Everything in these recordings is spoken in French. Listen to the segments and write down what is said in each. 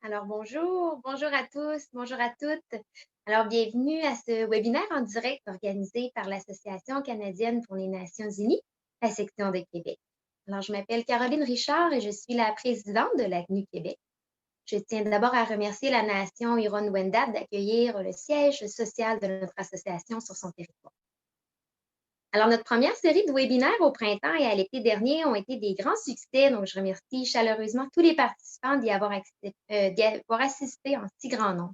Alors bonjour à tous, bonjour à toutes. Alors bienvenue à ce webinaire en direct organisé par l'Association canadienne pour les Nations unies, la section de Québec. Alors je m'appelle Caroline Richard et je suis la présidente de l'ACNU Québec. Je tiens d'abord à remercier la nation Huron-Wendat d'accueillir le siège social de notre association sur son territoire. Alors, notre première série de webinaires au printemps et à l'été dernier ont été des grands succès, donc je remercie chaleureusement tous les participants d'y avoir assisté en si grand nombre.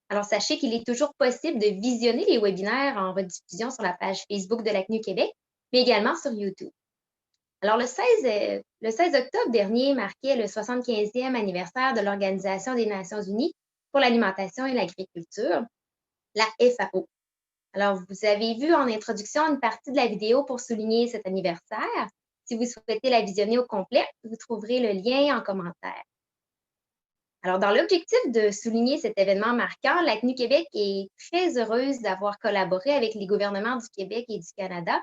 Alors, sachez qu'il est toujours possible de visionner les webinaires en rediffusion sur la page Facebook de l'ACNU Québec, mais également sur YouTube. Alors, le 16 octobre dernier marquait le 75e anniversaire de l'Organisation des Nations unies pour l'alimentation et l'agriculture, la FAO. Alors, vous avez vu en introduction une partie de la vidéo pour souligner cet anniversaire. Si vous souhaitez la visionner au complet, vous trouverez le lien en commentaire. Alors, dans l'objectif de souligner cet événement marquant, l'ACNU Québec est très heureuse d'avoir collaboré avec les gouvernements du Québec et du Canada,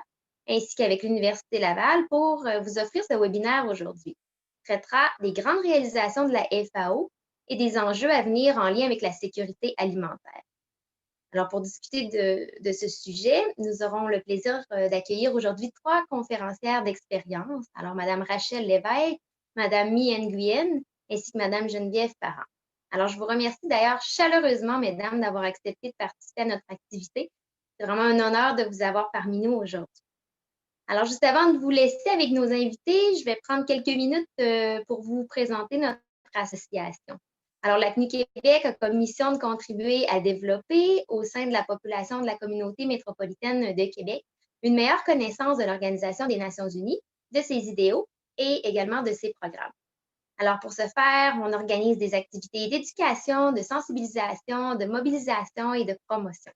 ainsi qu'avec l'Université Laval pour vous offrir ce webinaire aujourd'hui. Il traitera des grandes réalisations de la FAO et des enjeux à venir en lien avec la sécurité alimentaire. Alors, pour discuter de ce sujet, nous aurons le plaisir d'accueillir aujourd'hui trois conférencières d'expérience. Alors, Madame Rachel Lévesque, Madame Mi Nguyen, ainsi que Madame Geneviève Parent. Alors, je vous remercie d'ailleurs chaleureusement, mesdames, d'avoir accepté de participer à notre activité. C'est vraiment un honneur de vous avoir parmi nous aujourd'hui. Alors, juste avant de vous laisser avec nos invités, je vais prendre quelques minutes pour vous présenter notre association. Alors, l'ACNU Québec a comme mission de contribuer à développer, au sein de la population de la communauté métropolitaine de Québec, une meilleure connaissance de l'Organisation des Nations unies, de ses idéaux et également de ses programmes. Alors, pour ce faire, on organise des activités d'éducation, de sensibilisation, de mobilisation et de promotion.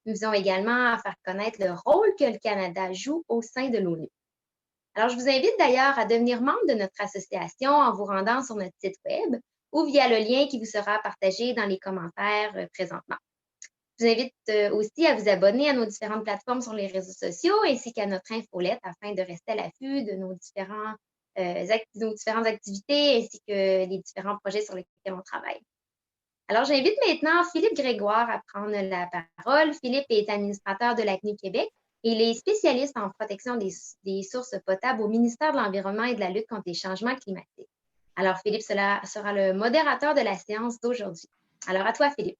Nous visons également à faire connaître le rôle que le Canada joue au sein de l'ONU. Alors, je vous invite d'ailleurs à devenir membre de notre association en vous rendant sur notre site Web ou via le lien qui vous sera partagé dans les commentaires présentement. Je vous invite aussi à vous abonner à nos différentes plateformes sur les réseaux sociaux ainsi qu'à notre infolette afin de rester à l'affût de nos différentes activités ainsi que les différents projets sur lesquels on travaille. Alors, j'invite maintenant Philippe Grégoire à prendre la parole. Philippe est administrateur de l'ACNU Québec et il est spécialiste en protection des sources potables au ministère de l'Environnement et de la lutte contre les changements climatiques. Alors, Philippe sera le modérateur de la séance d'aujourd'hui. Alors, à toi, Philippe.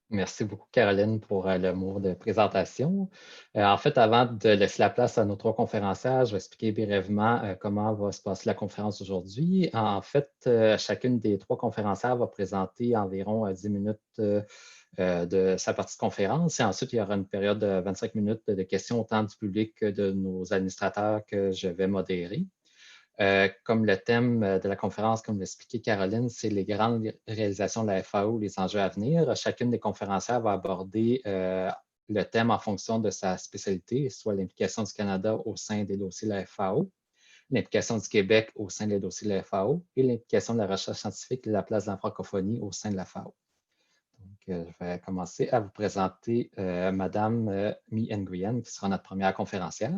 Merci beaucoup, Caroline, pour le mot de présentation. En fait, avant de laisser la place à nos trois conférencières, je vais expliquer brièvement comment va se passer la conférence aujourd'hui. En fait, chacune des trois conférencières va présenter environ 10 minutes de sa partie de conférence et ensuite, il y aura une période de 25 minutes de questions autant du public que de nos administrateurs que je vais modérer. Comme le thème de la conférence, comme l'expliquait Caroline, c'est les grandes réalisations de la FAO, les enjeux à venir. Chacune des conférencières va aborder le thème en fonction de sa spécialité, soit l'implication du Canada au sein des dossiers de la FAO, l'implication du Québec au sein des dossiers de la FAO et l'implication de la recherche scientifique et de la place de la francophonie au sein de la FAO. Donc, je vais commencer à vous présenter Madame Mi Nguyen, qui sera notre première conférencière.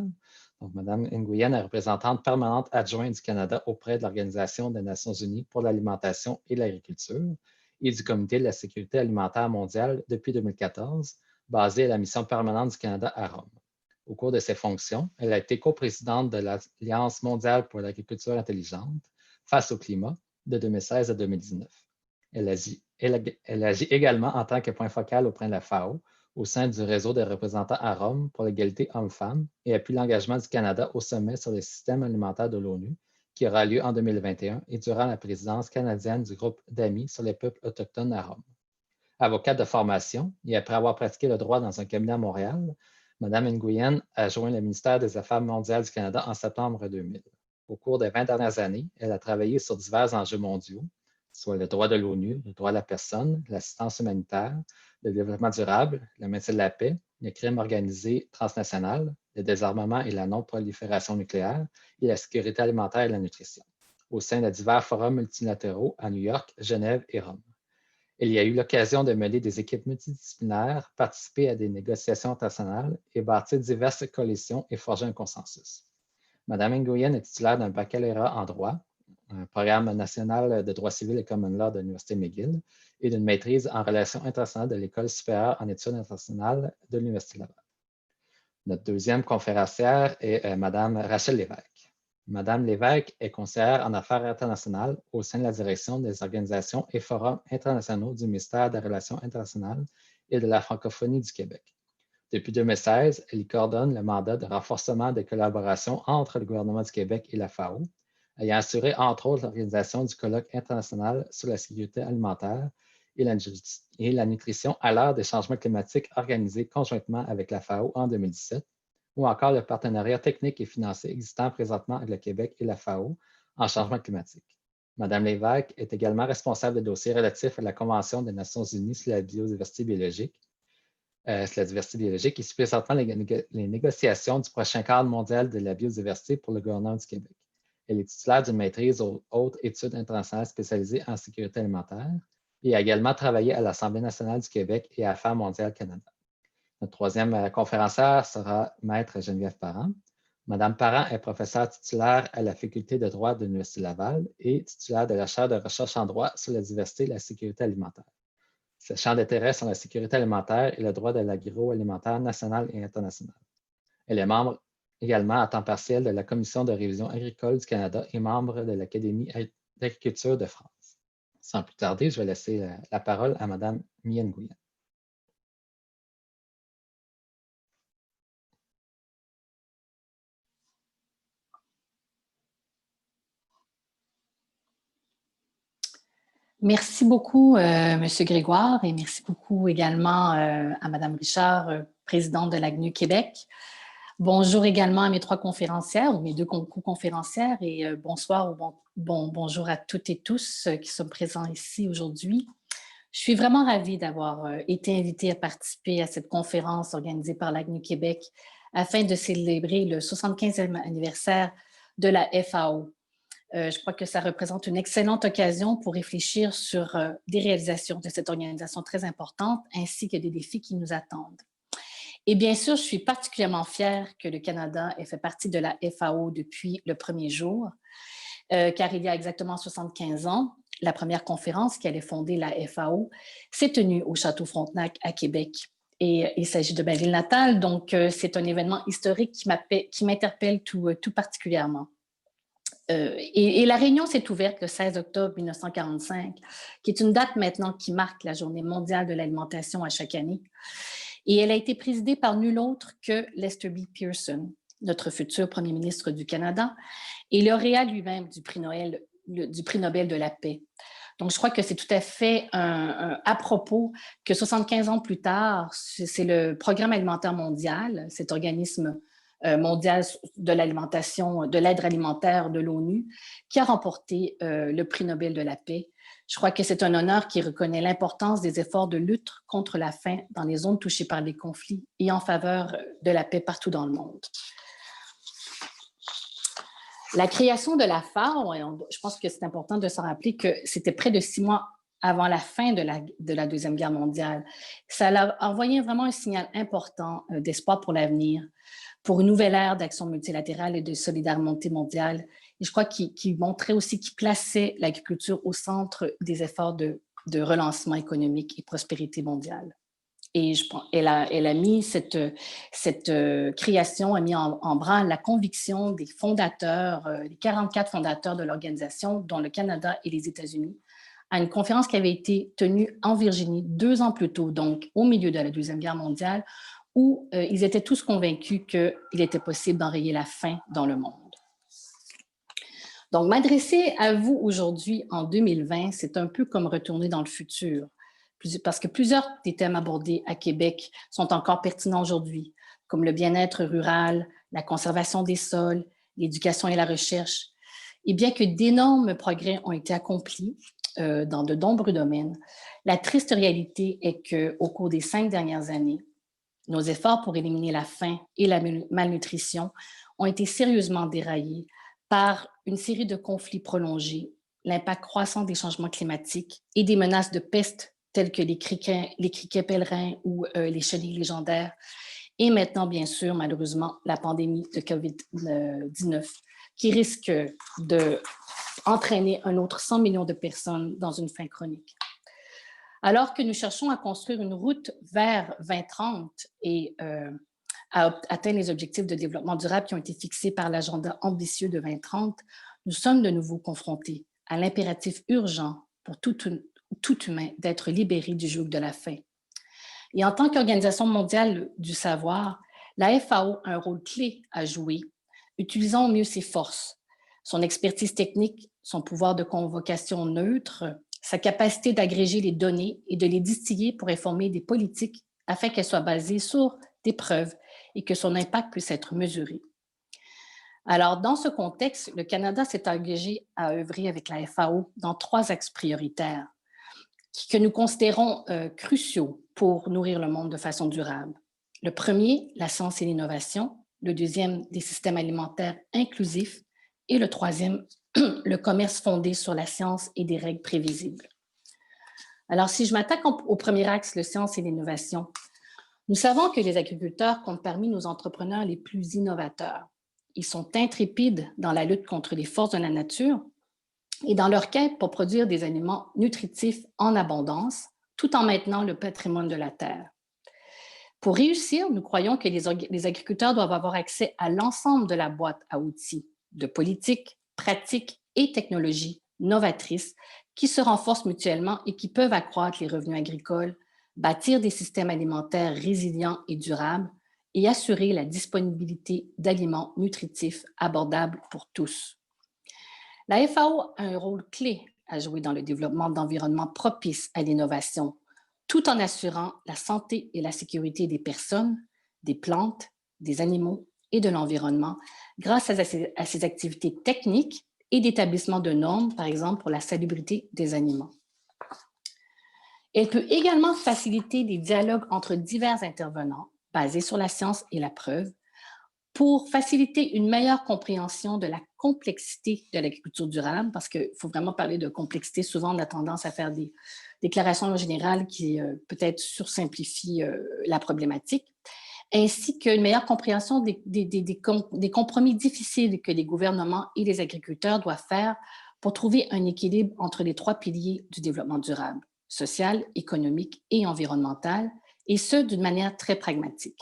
Donc, Mme Nguyen est représentante permanente adjointe du Canada auprès de l'Organisation des Nations unies pour l'alimentation et l'agriculture et du Comité de la sécurité alimentaire mondiale depuis 2014, basée à la mission permanente du Canada à Rome. Au cours de ses fonctions, elle a été coprésidente de l'Alliance mondiale pour l'agriculture intelligente face au climat de 2016 à 2019. Elle agit également en tant que point focal auprès de la FAO au sein du réseau des représentants à Rome pour l'égalité hommes-femmes et appuie l'engagement du Canada au sommet sur le système alimentaire de l'ONU qui aura lieu en 2021 et durant la présidence canadienne du groupe d'amis sur les peuples autochtones à Rome. Avocate de formation et après avoir pratiqué le droit dans un cabinet à Montréal, Mme Nguyen a joint le ministère des Affaires mondiales du Canada en septembre 2000. Au cours des 20 dernières années, elle a travaillé sur divers enjeux mondiaux, soit le droit de l'ONU, le droit de la personne, l'assistance humanitaire, le développement durable, le maintien de la paix, le crime organisé transnational, le désarmement et la non-prolifération nucléaire et la sécurité alimentaire et la nutrition, au sein de divers forums multilatéraux à New York, Genève et Rome. Il y a eu l'occasion de mener des équipes multidisciplinaires, participer à des négociations internationales et bâtir diverses coalitions et forger un consensus. Mme Nguyen est titulaire d'un baccalauréat en droit, un programme national de droit civil et common law de l'Université McGill et d'une maîtrise en relations internationales de l'École supérieure en études internationales de l'Université Laval. Notre deuxième conférencière est Mme Rachel Lévesque. Mme Lévesque est conseillère en affaires internationales au sein de la direction des organisations et forums internationaux du ministère des Relations internationales et de la francophonie du Québec. Depuis 2016, elle y coordonne le mandat de renforcement des collaborations entre le gouvernement du Québec et la FAO, ayant assuré entre autres l'organisation du colloque international sur la sécurité alimentaire et la nutrition à l'heure des changements climatiques organisé conjointement avec la FAO en 2017, ou encore le partenariat technique et financier existant présentement avec le Québec et la FAO en changement climatique. Mme Lévesque est également responsable des dossiers relatifs à la Convention des Nations unies sur la biodiversité biologique, et suit présentement les négociations du prochain cadre mondial de la biodiversité pour le gouvernement du Québec. Elle est titulaire d'une maîtrise aux hautes études internationales spécialisées en sécurité alimentaire et a également travaillé à l'Assemblée nationale du Québec et à Affaires mondiales Canada. Notre troisième conférencière sera Maître Geneviève Parent. Madame Parent est professeure titulaire à la Faculté de droit de l'Université Laval et titulaire de la chaire de recherche en droit sur la diversité et la sécurité alimentaire. Ses champs d'intérêt sont la sécurité alimentaire et le droit de l'agroalimentaire national et international. Elle est membre également à temps partiel de la Commission de révision agricole du Canada et membre de l'Académie d'agriculture de France. Sans plus tarder, je vais laisser la parole à Mme Mien Nguyen. Merci beaucoup, M. Grégoire, et merci beaucoup également à Mme Richard, présidente de l'AGNU Québec. Bonjour également à mes trois conférencières, ou mes deux co-conférencières, et bonsoir ou bonjour à toutes et tous qui sont présents ici aujourd'hui. Je suis vraiment ravie d'avoir été invitée à participer à cette conférence organisée par l'AGNU Québec afin de célébrer le 75e anniversaire de la FAO. Je crois que ça représente une excellente occasion pour réfléchir sur des réalisations de cette organisation très importante ainsi que des défis qui nous attendent. Et bien sûr, je suis particulièrement fière que le Canada ait fait partie de la FAO depuis le premier jour, car il y a exactement 75 ans, la première conférence qui allait fonder la FAO s'est tenue au Château Frontenac à Québec. Et il s'agit de ma ville natale, donc c'est un événement historique qui m'interpelle tout particulièrement. Et la réunion s'est ouverte le 16 octobre 1945, qui est une date maintenant qui marque la Journée mondiale de l'alimentation à chaque année. Et elle a été présidée par nul autre que Lester B. Pearson, notre futur premier ministre du Canada, et lauréat lui-même du prix Nobel de la paix. Donc, je crois que c'est tout à fait à propos que 75 ans plus tard, c'est le Programme alimentaire mondial, cet organisme mondial de l'alimentation, de l'aide alimentaire de l'ONU, qui a remporté le prix Nobel de la paix. Je crois que c'est un honneur qui reconnaît l'importance des efforts de lutte contre la faim dans les zones touchées par les conflits et en faveur de la paix partout dans le monde. La création de la FAO, je pense que c'est important de se rappeler que c'était près de 6 mois avant la fin de la Deuxième Guerre mondiale. Ça a envoyé vraiment un signal important d'espoir pour l'avenir, pour une nouvelle ère d'action multilatérale et de solidarité mondiale. Et je crois qu'il montrait aussi qu'il plaçait l'agriculture au centre des efforts de relancement économique et prospérité mondiale. Et elle a mis cette création, a mis en branle la conviction des fondateurs, les 44 fondateurs de l'organisation, dont le Canada et les États-Unis, à une conférence qui avait été tenue en Virginie 2 ans plus tôt, donc au milieu de la Deuxième Guerre mondiale, où ils étaient tous convaincus qu'il était possible d'enrayer la faim dans le monde. Donc, m'adresser à vous aujourd'hui en 2020, c'est un peu comme retourner dans le futur, parce que plusieurs des thèmes abordés à Québec sont encore pertinents aujourd'hui, comme le bien-être rural, la conservation des sols, l'éducation et la recherche. Et bien que d'énormes progrès ont été accomplis dans de nombreux domaines, la triste réalité est qu'au cours des 5 dernières années, nos efforts pour éliminer la faim et la malnutrition ont été sérieusement déraillés par une série de conflits prolongés, l'impact croissant des changements climatiques et des menaces de peste telles que les criquets pèlerins ou les chenilles légendaires, et maintenant, bien sûr, malheureusement, la pandémie de COVID-19 qui risque de entraîner un autre 100 millions de personnes dans une faim chronique. Alors que nous cherchons à construire une route vers 2030 et à atteindre les objectifs de développement durable qui ont été fixés par l'agenda ambitieux de 2030, nous sommes de nouveau confrontés à l'impératif urgent pour tout humain d'être libéré du joug de la faim. Et en tant qu'Organisation mondiale du savoir, la FAO a un rôle clé à jouer, utilisant au mieux ses forces, son expertise technique, son pouvoir de convocation neutre, sa capacité d'agréger les données et de les distiller pour informer des politiques afin qu'elles soient basées sur des preuves et que son impact puisse être mesuré. Alors, dans ce contexte, le Canada s'est engagé à œuvrer avec la FAO dans 3 axes prioritaires que nous considérons cruciaux pour nourrir le monde de façon durable. Le premier, la science et l'innovation. Le deuxième, des systèmes alimentaires inclusifs. Et le troisième, le commerce fondé sur la science et des règles prévisibles. Alors, si je m'attaque au premier axe, la science et l'innovation, nous savons que les agriculteurs comptent parmi nos entrepreneurs les plus innovateurs. Ils sont intrépides dans la lutte contre les forces de la nature et dans leur quête pour produire des aliments nutritifs en abondance, tout en maintenant le patrimoine de la terre. Pour réussir, nous croyons que les agriculteurs doivent avoir accès à l'ensemble de la boîte à outils, de politiques, pratiques et technologies novatrices qui se renforcent mutuellement et qui peuvent accroître les revenus agricoles, bâtir des systèmes alimentaires résilients et durables et assurer la disponibilité d'aliments nutritifs abordables pour tous. La FAO a un rôle clé à jouer dans le développement d'environnements propices à l'innovation, tout en assurant la santé et la sécurité des personnes, des plantes, des animaux et de l'environnement grâce à ses activités techniques et d'établissement de normes, par exemple pour la salubrité des aliments. Elle peut également faciliter des dialogues entre divers intervenants basés sur la science et la preuve pour faciliter une meilleure compréhension de la complexité de l'agriculture durable, parce qu'il faut vraiment parler de complexité. Souvent, on a tendance à faire des déclarations générales qui peut-être sursimplifient la problématique, ainsi qu'une meilleure compréhension des compromis difficiles que les gouvernements et les agriculteurs doivent faire pour trouver un équilibre entre les 3 piliers du développement durable, social, économique et environnemental, et ce, d'une manière très pragmatique.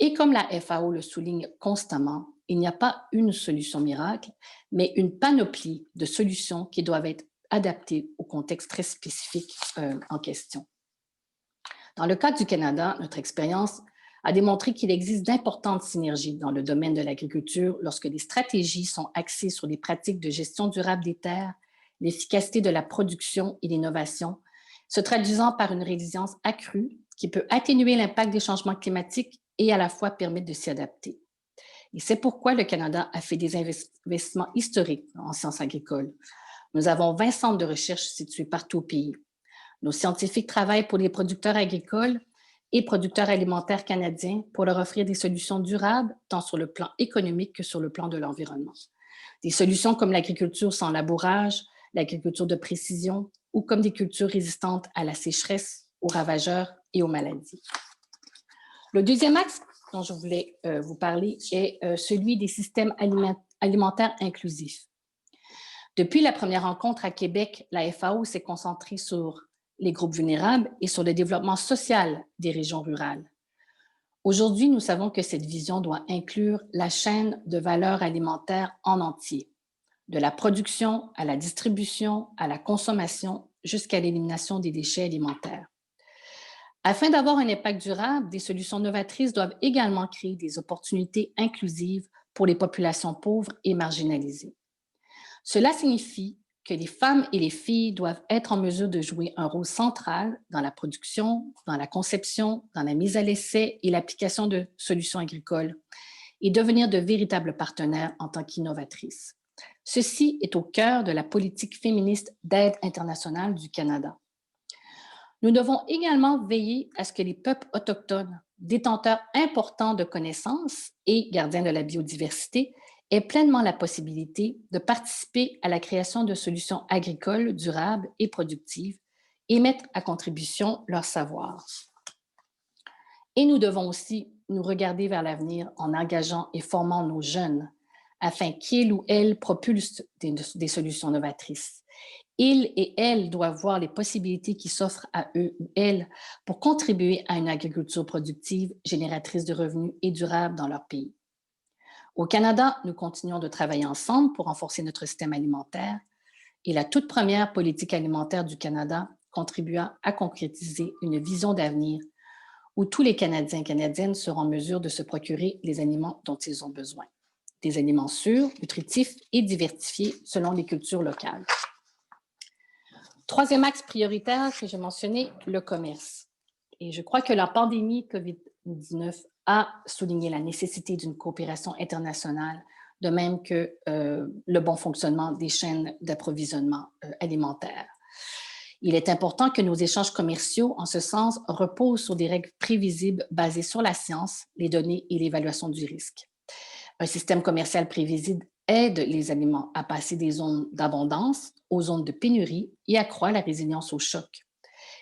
Et comme la FAO le souligne constamment, il n'y a pas une solution miracle, mais une panoplie de solutions qui doivent être adaptées au contexte très spécifique en question. Dans le cas du Canada, notre expérience a démontré qu'il existe d'importantes synergies dans le domaine de l'agriculture lorsque les stratégies sont axées sur les pratiques de gestion durable des terres, l'efficacité de la production et l'innovation, se traduisant par une résilience accrue qui peut atténuer l'impact des changements climatiques et à la fois permettre de s'y adapter. Et c'est pourquoi le Canada a fait des investissements historiques en sciences agricoles. Nous avons 20 centres de recherche situés partout au pays. Nos scientifiques travaillent pour les producteurs agricoles et producteurs alimentaires canadiens pour leur offrir des solutions durables, tant sur le plan économique que sur le plan de l'environnement. Des solutions comme l'agriculture sans labourage, l'agriculture de précision ou comme des cultures résistantes à la sécheresse, aux ravageurs et aux maladies. Le deuxième axe dont je voulais vous parler est celui des systèmes alimentaires inclusifs. Depuis la première rencontre à Québec, la FAO s'est concentrée sur les groupes vulnérables et sur le développement social des régions rurales. Aujourd'hui, nous savons que cette vision doit inclure la chaîne de valeur alimentaire en entier, de la production à la distribution, à la consommation, jusqu'à l'élimination des déchets alimentaires. Afin d'avoir un impact durable, des solutions novatrices doivent également créer des opportunités inclusives pour les populations pauvres et marginalisées. Cela signifie que les femmes et les filles doivent être en mesure de jouer un rôle central dans la production, dans la conception, dans la mise à l'essai et l'application de solutions agricoles et devenir de véritables partenaires en tant qu'innovatrices. Ceci est au cœur de la politique féministe d'aide internationale du Canada. Nous devons également veiller à ce que les peuples autochtones, détenteurs importants de connaissances et gardiens de la biodiversité, aient pleinement la possibilité de participer à la création de solutions agricoles durables et productives et mettre à contribution leur savoir. Et nous devons aussi nous regarder vers l'avenir en engageant et formant nos jeunes afin qu'il ou elle propulse des solutions novatrices. Ils et elles doivent voir les possibilités qui s'offrent à eux ou elles pour contribuer à une agriculture productive, génératrice de revenus et durable dans leur pays. Au Canada, nous continuons de travailler ensemble pour renforcer notre système alimentaire et la toute première politique alimentaire du Canada contribua à concrétiser une vision d'avenir où tous les Canadiens et Canadiennes seront en mesure de se procurer les aliments dont ils ont besoin. Des aliments sûrs, nutritifs et diversifiés selon les cultures locales. Troisième axe prioritaire que j'ai mentionné, le commerce. Et je crois que la pandémie COVID-19 a souligné la nécessité d'une coopération internationale, de même que le bon fonctionnement des chaînes d'approvisionnement alimentaire. Il est important que nos échanges commerciaux, en ce sens, reposent sur des règles prévisibles basées sur la science, les données et l'évaluation du risque. Un système commercial prévisible aide les aliments à passer des zones d'abondance aux zones de pénurie et accroît la résilience au choc.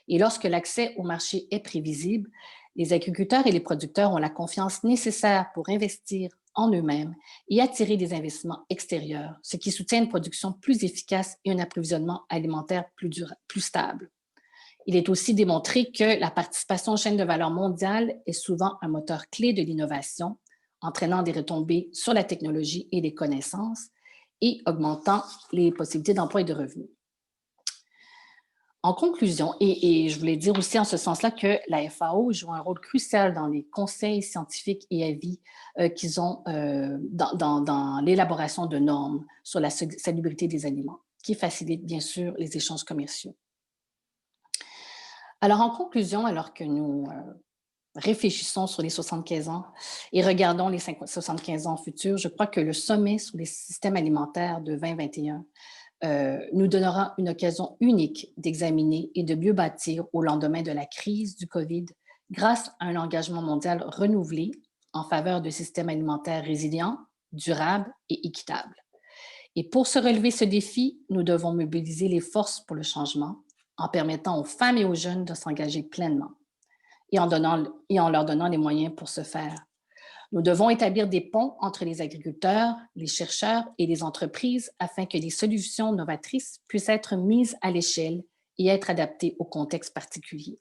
Et lorsque l'accès au marché est prévisible, les agriculteurs et les producteurs ont la confiance nécessaire pour investir en eux-mêmes et attirer des investissements extérieurs, ce qui soutient une production plus efficace et un approvisionnement alimentaire plus stable. Il est aussi démontré que la participation aux chaînes de valeur mondiale est souvent un moteur clé de l'innovation, entraînant des retombées sur la technologie et les connaissances et augmentant les possibilités d'emploi et de revenus. En conclusion, et je voulais dire aussi en ce sens-là que la FAO joue un rôle crucial dans les conseils scientifiques et avis qu'ils ont dans l'élaboration de normes sur la salubrité des aliments, qui facilitent bien sûr les échanges commerciaux. Alors en conclusion, alors que nous réfléchissons sur les 75 ans et regardons les 75 ans futurs, je crois que le sommet sur les systèmes alimentaires de 2021 nous donnera une occasion unique d'examiner et de mieux bâtir au lendemain de la crise du COVID grâce à un engagement mondial renouvelé en faveur de systèmes alimentaires résilients, durables et équitables. Et pour se relever ce défi, nous devons mobiliser les forces pour le changement en permettant aux femmes et aux jeunes de s'engager pleinement et en leur donnant les moyens pour ce faire. Nous devons établir des ponts entre les agriculteurs, les chercheurs et les entreprises afin que les solutions novatrices puissent être mises à l'échelle et être adaptées au contexte particulier.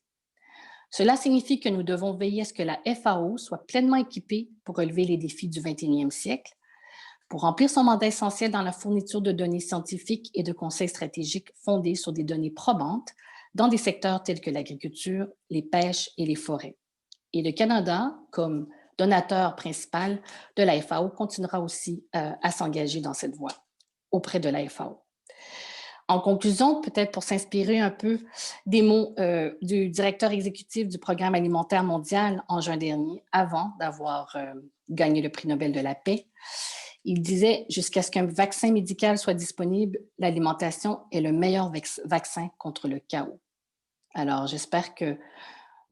Cela signifie que nous devons veiller à ce que la FAO soit pleinement équipée pour relever les défis du 21e siècle, pour remplir son mandat essentiel dans la fourniture de données scientifiques et de conseils stratégiques fondés sur des données probantes dans des secteurs tels que l'agriculture, les pêches et les forêts. Et le Canada, comme donateur principal de la FAO, continuera aussi à s'engager dans cette voie auprès de la FAO. En conclusion, peut-être pour s'inspirer un peu des mots du directeur exécutif du Programme alimentaire mondial en juin dernier, avant d'avoir gagné le prix Nobel de la paix, il disait « Jusqu'à ce qu'un vaccin médical soit disponible, l'alimentation est le meilleur vaccin contre le chaos. » Alors, j'espère que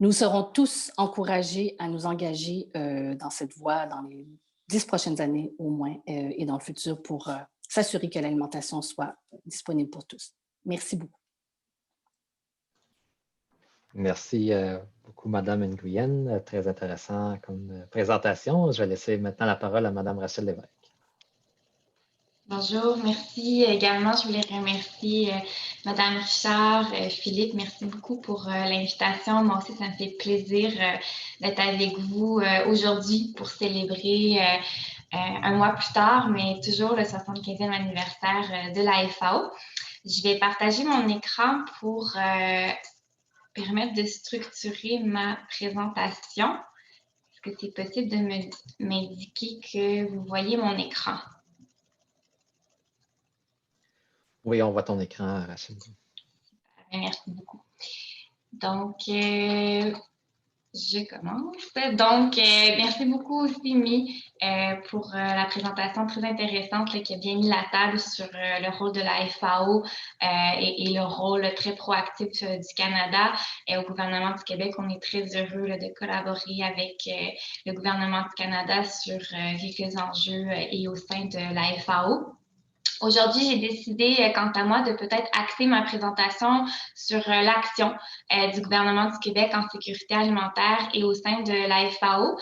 nous serons tous encouragés à nous engager dans cette voie dans les 10 prochaines années au moins et dans le futur pour s'assurer que l'alimentation soit disponible pour tous. Merci beaucoup. Merci beaucoup, Mme Nguyen. Très intéressant comme présentation. Je vais laisser maintenant la parole à Mme Rachel Lévesque. Bonjour, merci également. Je voulais remercier Mme Richard, Philippe, merci beaucoup pour l'invitation. Moi aussi, ça me fait plaisir d'être avec vous aujourd'hui pour célébrer un mois plus tard, mais toujours le 75e anniversaire de la FAO. Je vais partager mon écran pour permettre de structurer ma présentation. Est-ce que c'est possible de m'indiquer que vous voyez mon écran? Oui, on voit ton écran, Rachel. Merci beaucoup. Donc, je commence. Donc, merci beaucoup aussi, Mi, pour la présentation très intéressante qui a bien mis la table sur le rôle de la FAO et le rôle très proactif du Canada. Et au gouvernement du Québec, on est très heureux de collaborer avec le gouvernement du Canada sur quelques enjeux et au sein de la FAO. Aujourd'hui, j'ai décidé, quant à moi, de peut-être axer ma présentation sur l'action du gouvernement du Québec en sécurité alimentaire et au sein de la FAO,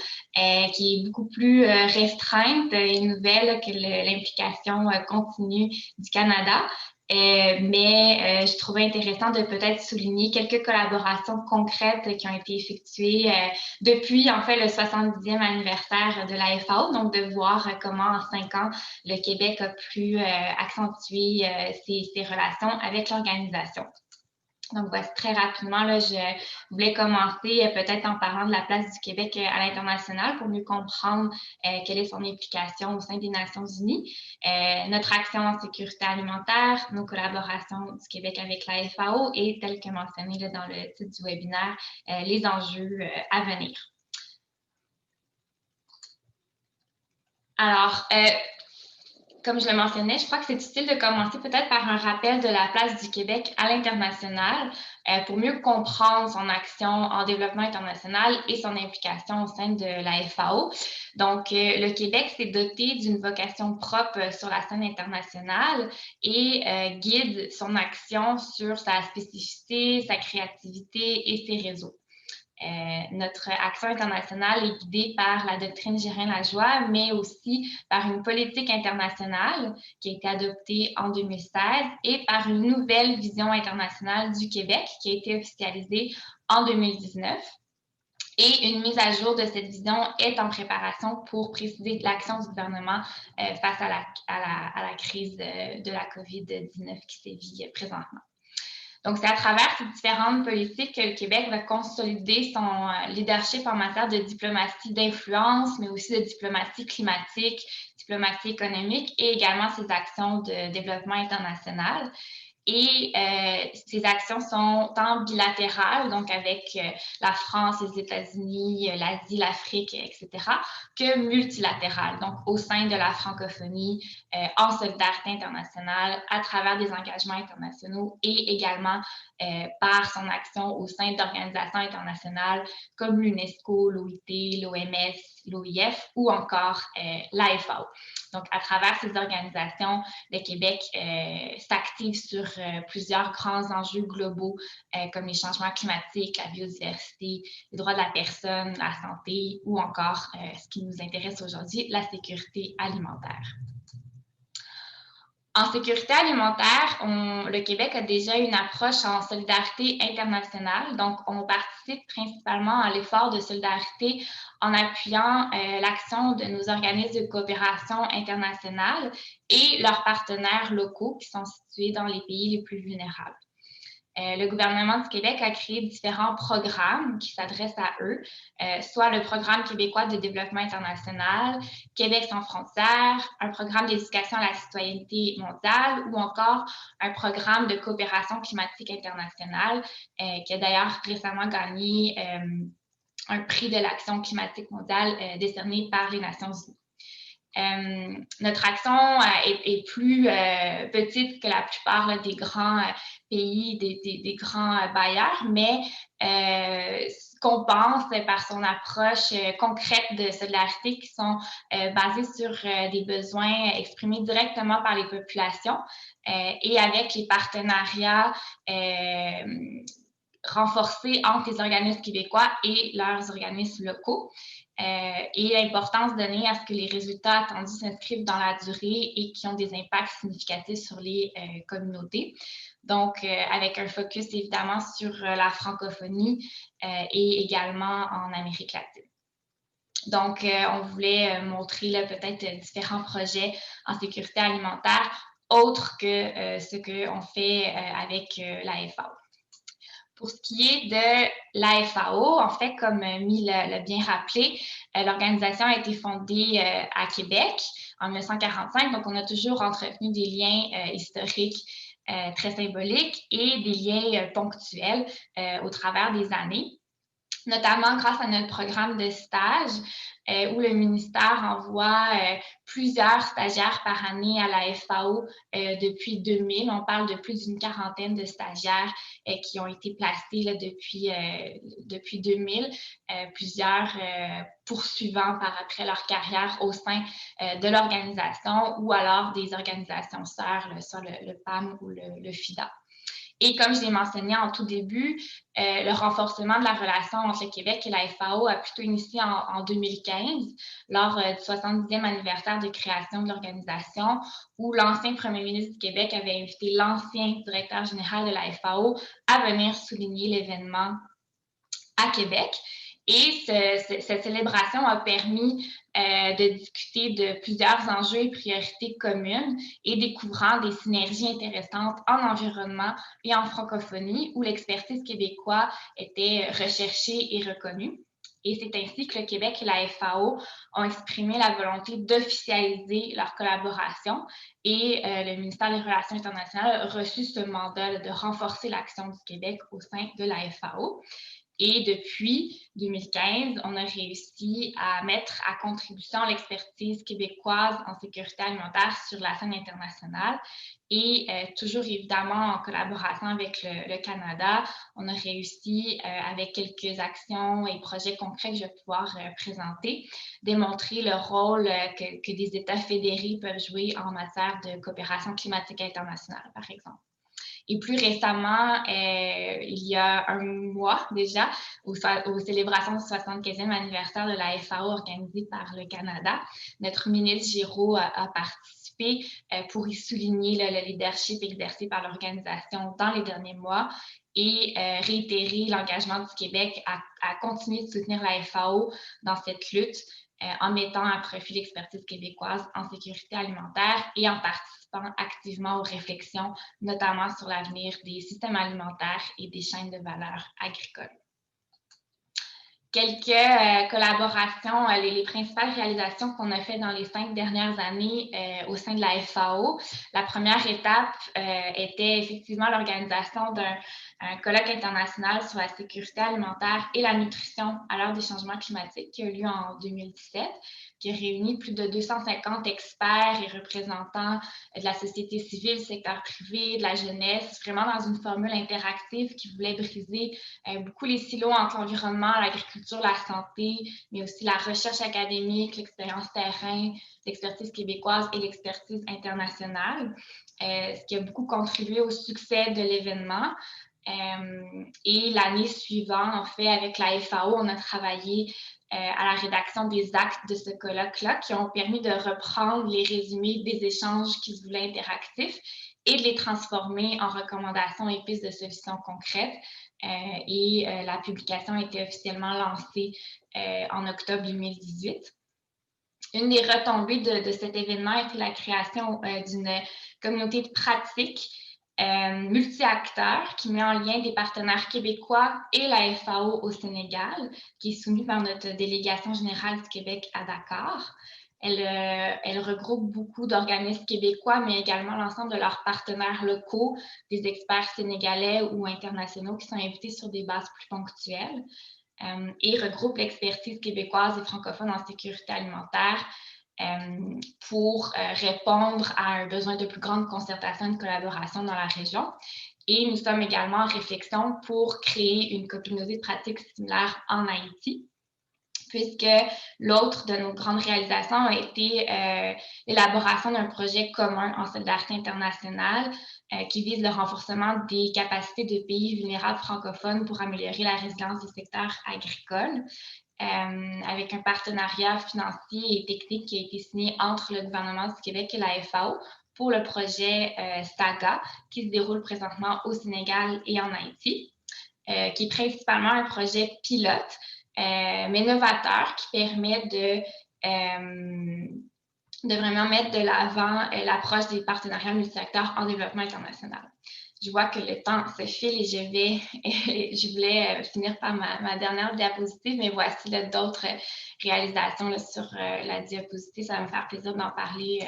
qui est beaucoup plus restreinte et nouvelle que l'implication continue du Canada. Mais je trouvais intéressant de peut-être souligner quelques collaborations concrètes qui ont été effectuées depuis, en fait, le 70e anniversaire de la FAO, donc de voir comment en 5 ans, le Québec a pu accentuer ses relations avec l'organisation. Donc, voici très rapidement, là, je voulais commencer peut-être en parlant de la place du Québec à l'international pour mieux comprendre quelle est son implication au sein des Nations unies, notre action en sécurité alimentaire, nos collaborations du Québec avec la FAO et, tel que mentionné là, dans le titre du webinaire, les enjeux à venir. Alors, comme je le mentionnais, je crois que c'est utile de commencer peut-être par un rappel de la place du Québec à l'international pour mieux comprendre son action en développement international et son implication au sein de la FAO. Donc, le Québec s'est doté d'une vocation propre sur la scène internationale et guide son action sur sa spécificité, sa créativité et ses réseaux. Notre action internationale est guidée par la doctrine Girard-Lajoie, mais aussi par une politique internationale qui a été adoptée en 2016 et par une nouvelle vision internationale du Québec qui a été officialisée en 2019. Et une mise à jour de cette vision est en préparation pour préciser l'action du gouvernement face à la crise de la COVID-19 qui sévit présentement. Donc, c'est à travers ces différentes politiques que le Québec va consolider son leadership en matière de diplomatie d'influence, mais aussi de diplomatie climatique, diplomatie économique et également ses actions de développement international. Et ces actions sont tant bilatérales, donc avec la France, les États-Unis, l'Asie, l'Afrique, etc., que multilatérales, donc au sein de la francophonie, en solidarité internationale, à travers des engagements internationaux et également par son action au sein d'organisations internationales comme l'UNESCO, l'OIT, l'OMS, l'OIF ou encore la FAO. Donc, à travers ces organisations, le Québec s'active sur plusieurs grands enjeux globaux comme les changements climatiques, la biodiversité, les droits de la personne, la santé ou encore, ce qui nous intéresse aujourd'hui, la sécurité alimentaire. En sécurité alimentaire, le Québec a déjà une approche en solidarité internationale. Donc, on participe principalement à l'effort de solidarité en appuyant l'action de nos organismes de coopération internationale et leurs partenaires locaux qui sont situés dans les pays les plus vulnérables. Le gouvernement du Québec a créé différents programmes qui s'adressent à eux, soit le Programme québécois de développement international, Québec sans frontières, un programme d'éducation à la citoyenneté mondiale ou encore un programme de coopération climatique internationale qui a d'ailleurs récemment gagné un prix de l'action climatique mondiale décerné par les Nations unies. Notre action est plus petite que la plupart là, des grands pays, des grands bailleurs, mais compense par son approche concrète de solidarité qui sont basées sur des besoins exprimés directement par les populations et avec les partenariats renforcés entre les organismes québécois et leurs organismes locaux. Et l'importance donnée à ce que les résultats attendus s'inscrivent dans la durée et qui ont des impacts significatifs sur les communautés. Donc, avec un focus évidemment sur la francophonie et également en Amérique latine. Donc, on voulait montrer peut-être différents projets en sécurité alimentaire autres que ce qu'on fait avec la FAO. Pour ce qui est de la FAO, en fait, comme My l'a bien rappelé, l'organisation a été fondée à Québec en 1945, donc on a toujours entretenu des liens historiques très symboliques et des liens ponctuels au travers des années. notamment grâce à notre programme de stage où le ministère envoie plusieurs stagiaires par année à la FAO depuis 2000. On parle de plus d'une quarantaine de stagiaires qui ont été placés là, depuis 2000, plusieurs poursuivant par après leur carrière au sein de l'organisation ou alors des organisations sœurs, soit le PAM ou le FIDA. Et comme je l'ai mentionné en tout début, le renforcement de la relation entre le Québec et la FAO a plutôt initié en 2015, lors du 70e anniversaire de création de l'organisation, où l'ancien premier ministre du Québec avait invité l'ancien directeur général de la FAO à venir souligner l'événement à Québec. Et cette célébration a permis de discuter de plusieurs enjeux et priorités communes et découvrant des synergies intéressantes en environnement et en francophonie où l'expertise québécoise était recherchée et reconnue. Et c'est ainsi que le Québec et la FAO ont exprimé la volonté d'officialiser leur collaboration et le ministère des Relations internationales a reçu ce mandat de renforcer l'action du Québec au sein de la FAO. Et depuis 2015, on a réussi à mettre à contribution l'expertise québécoise en sécurité alimentaire sur la scène internationale. Et toujours évidemment en collaboration avec le Canada, on a réussi avec quelques actions et projets concrets que je vais pouvoir présenter, démontrer le rôle que des États fédérés peuvent jouer en matière de coopération climatique internationale, par exemple. Et plus récemment, il y a un mois déjà, aux célébrations du 75e anniversaire de la FAO organisée par le Canada, notre ministre Giraud a participé pour y souligner le leadership exercé par l'organisation dans les derniers mois et réitérer l'engagement du Québec à continuer de soutenir la FAO dans cette lutte en mettant à profit l'expertise québécoise en sécurité alimentaire et en participant activement aux réflexions, notamment sur l'avenir des systèmes alimentaires et des chaînes de valeur agricoles. Quelques collaborations, les principales réalisations qu'on a faites dans les 5 dernières années au sein de la FAO. La première étape était effectivement l'organisation d'un colloque international sur la sécurité alimentaire et la nutrition à l'heure des changements climatiques qui a eu lieu en 2017, qui a réuni plus de 250 experts et représentants de la société civile, du secteur privé, de la jeunesse, vraiment dans une formule interactive qui voulait briser beaucoup les silos entre l'environnement, l'agriculture, la santé, mais aussi la recherche académique, l'expérience terrain, l'expertise québécoise et l'expertise internationale, ce qui a beaucoup contribué au succès de l'événement. Et l'année suivante, en fait, avec la FAO, on a travaillé à la rédaction des actes de ce colloque-là qui ont permis de reprendre les résumés des échanges qui se voulaient interactifs et de les transformer en recommandations et pistes de solutions concrètes. La publication a été officiellement lancée en octobre 2018. Une des retombées de cet événement a été la création d'une communauté de pratiques multi-acteurs qui met en lien des partenaires québécois et la FAO au Sénégal, qui est soumise par notre délégation générale du Québec à Dakar. Elle regroupe beaucoup d'organismes québécois, mais également l'ensemble de leurs partenaires locaux, des experts sénégalais ou internationaux qui sont invités sur des bases plus ponctuelles et regroupe l'expertise québécoise et francophone en sécurité alimentaire pour répondre à un besoin de plus grande concertation et de collaboration dans la région. Et nous sommes également en réflexion pour créer une communauté de pratiques similaire en Haïti, puisque l'autre de nos grandes réalisations a été l'élaboration d'un projet commun en solidarité internationale qui vise le renforcement des capacités de pays vulnérables francophones pour améliorer la résilience des secteurs agricoles. Avec un partenariat financier et technique qui a été signé entre le gouvernement du Québec et la FAO pour le projet SAGA, qui se déroule présentement au Sénégal et en Haïti, qui est principalement un projet pilote, mais novateur, qui permet de vraiment mettre de l'avant l'approche des partenariats multi-acteurs en développement international. Je vois que le temps se file et je voulais finir par ma dernière diapositive, mais voici d'autres réalisations là, sur la diapositive. Ça va me faire plaisir d'en parler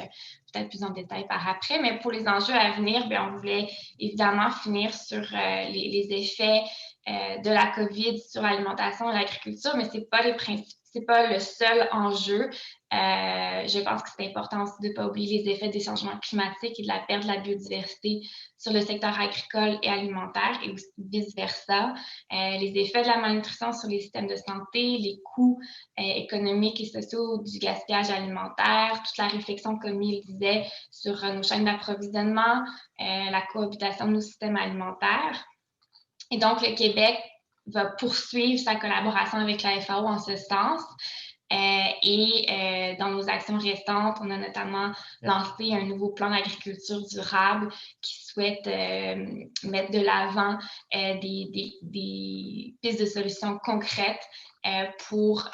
peut-être plus en détail par après. Mais pour les enjeux à venir, bien, on voulait évidemment finir sur les effets de la COVID sur l'alimentation et l'agriculture, mais c'est pas le seul enjeu. Je pense que c'est important aussi de ne pas oublier les effets des changements climatiques et de la perte de la biodiversité sur le secteur agricole et alimentaire et aussi vice-versa. Les effets de la malnutrition sur les systèmes de santé, les coûts économiques et sociaux du gaspillage alimentaire, toute la réflexion, comme il disait, sur nos chaînes d'approvisionnement, la cohabitation de nos systèmes alimentaires. Et donc, le Québec va poursuivre sa collaboration avec la FAO en ce sens. Dans nos actions restantes, on a notamment lancé un nouveau plan d'agriculture durable qui souhaite mettre de l'avant des pistes de solutions concrètes pour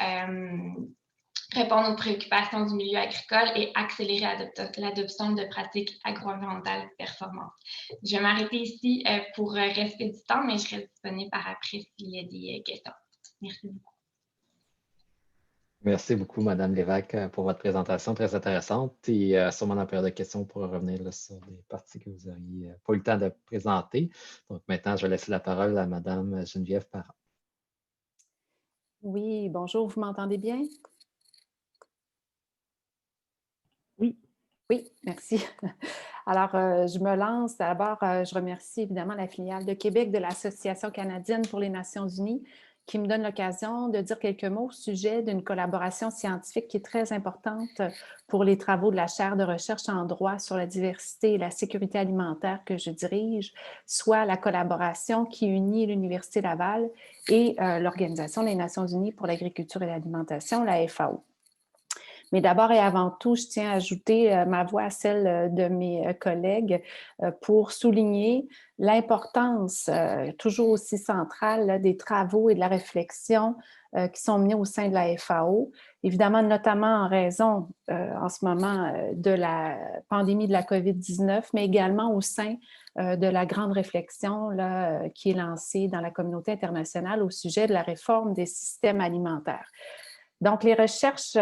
répondre aux préoccupations du milieu agricole et accélérer l'adoption de pratiques agro-environnementales performantes. Je vais m'arrêter ici pour respect du temps, mais je reste disponible par après s'il y a des questions. Merci beaucoup. Merci beaucoup, Mme Lévesque, pour votre présentation très intéressante. Et sûrement dans la période de questions, pour revenir là, sur des parties que vous n'auriez pas eu le temps de présenter. Donc maintenant, je vais laisser la parole à Mme Geneviève Parent. Oui, bonjour, vous m'entendez bien? Oui, merci. Alors, je me lance. D'abord, je remercie évidemment la filiale de Québec de l'Association canadienne pour les Nations unies qui me donne l'occasion de dire quelques mots au sujet d'une collaboration scientifique qui est très importante pour les travaux de la chaire de recherche en droit sur la diversité et la sécurité alimentaire que je dirige, soit la collaboration qui unit l'Université Laval et l'Organisation des Nations unies pour l'agriculture et l'alimentation, la FAO. Mais d'abord et avant tout, je tiens à ajouter ma voix à celle de mes collègues pour souligner l'importance toujours aussi centrale là, des travaux et de la réflexion qui sont menés au sein de la FAO, évidemment notamment en raison en ce moment de la pandémie de la COVID-19, mais également au sein de la grande réflexion là, qui est lancée dans la communauté internationale au sujet de la réforme des systèmes alimentaires. Donc, les recherches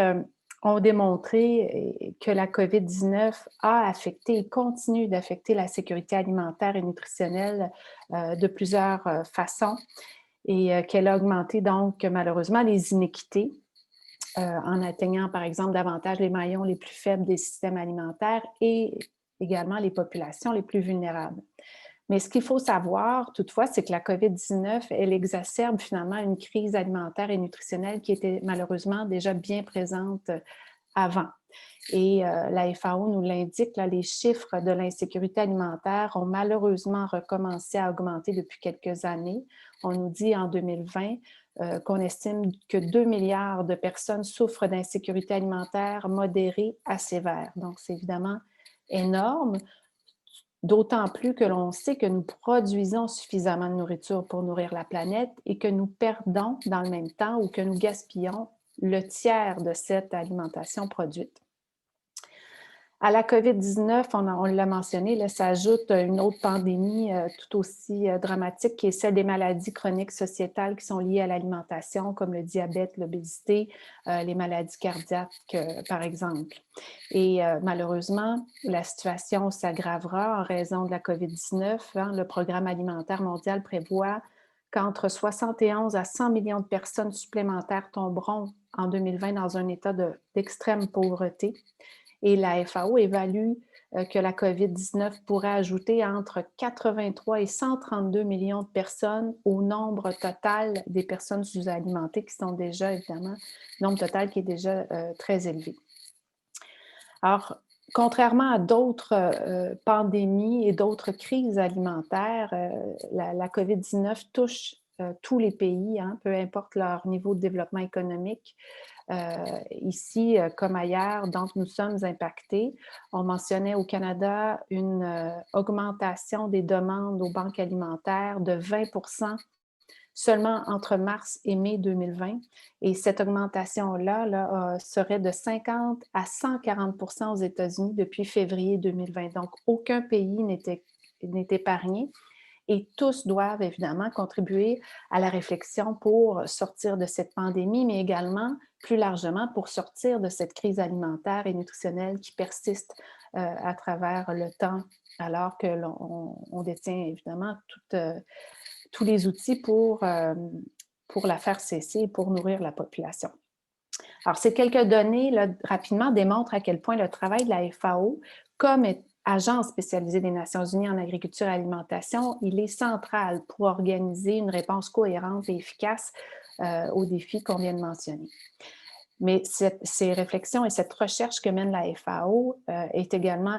ont démontré que la COVID-19 a affecté et continue d'affecter la sécurité alimentaire et nutritionnelle de plusieurs façons et qu'elle a augmenté donc malheureusement les inéquités en atteignant par exemple davantage les maillons les plus faibles des systèmes alimentaires et également les populations les plus vulnérables. Mais ce qu'il faut savoir, toutefois, c'est que la COVID-19, elle exacerbe finalement une crise alimentaire et nutritionnelle qui était malheureusement déjà bien présente avant. Et la FAO nous l'indique, là, les chiffres de l'insécurité alimentaire ont malheureusement recommencé à augmenter depuis quelques années. On nous dit en 2020 qu'on estime que 2 milliards de personnes souffrent d'insécurité alimentaire modérée à sévère. Donc, c'est évidemment énorme. D'autant plus que l'on sait que nous produisons suffisamment de nourriture pour nourrir la planète et que nous perdons dans le même temps ou que nous gaspillons le tiers de cette alimentation produite. À la COVID-19, on l'a mentionné, là, s'ajoute une autre pandémie tout aussi dramatique qui est celle des maladies chroniques sociétales qui sont liées à l'alimentation, comme le diabète, l'obésité, les maladies cardiaques, par exemple. Et malheureusement, la situation s'aggravera en raison de la COVID-19. Hein. Le Programme alimentaire mondial prévoit qu'entre 71 à 100 millions de personnes supplémentaires tomberont en 2020 dans un état d'extrême pauvreté. Et la FAO évalue que la COVID-19 pourrait ajouter entre 83 et 132 millions de personnes au nombre total des personnes sous-alimentées qui sont déjà, évidemment, nombre total qui est déjà très élevé. Alors, contrairement à d'autres pandémies et d'autres crises alimentaires, la COVID-19 touche tous les pays, hein, peu importe leur niveau de développement économique. Ici, comme ailleurs, donc nous sommes impactés. On mentionnait au Canada une augmentation des demandes aux banques alimentaires de 20% seulement entre mars et mai 2020. Et cette augmentation-là serait de 50 à 140% aux États-Unis depuis février 2020. Donc, aucun pays n'est épargné. Et tous doivent évidemment contribuer à la réflexion pour sortir de cette pandémie, mais également plus largement pour sortir de cette crise alimentaire et nutritionnelle qui persiste à travers le temps, alors que l'on détient évidemment tous les outils pour la faire cesser et pour nourrir la population. Alors, ces quelques données, là, rapidement, démontrent à quel point le travail de la FAO, comme agence spécialisée des Nations unies en agriculture et alimentation, il est central pour organiser une réponse cohérente et efficace aux défis qu'on vient de mentionner. Mais ces réflexions et cette recherche que mène la FAO est également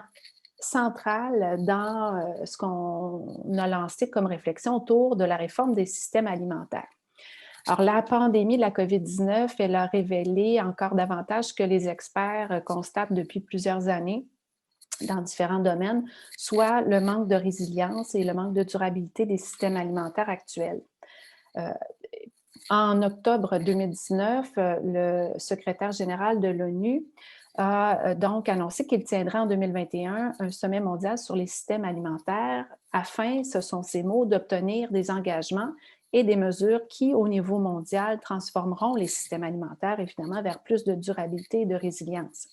centrale dans ce qu'on a lancé comme réflexion autour de la réforme des systèmes alimentaires. Alors, la pandémie de la COVID-19, elle a révélé encore davantage ce que les experts constatent depuis plusieurs années dans différents domaines, soit le manque de résilience et le manque de durabilité des systèmes alimentaires actuels. En octobre 2019, le secrétaire général de l'ONU a donc annoncé qu'il tiendrait en 2021 un sommet mondial sur les systèmes alimentaires afin, ce sont ses mots, d'obtenir des engagements et des mesures qui, au niveau mondial, transformeront les systèmes alimentaires, évidemment, vers plus de durabilité et de résilience.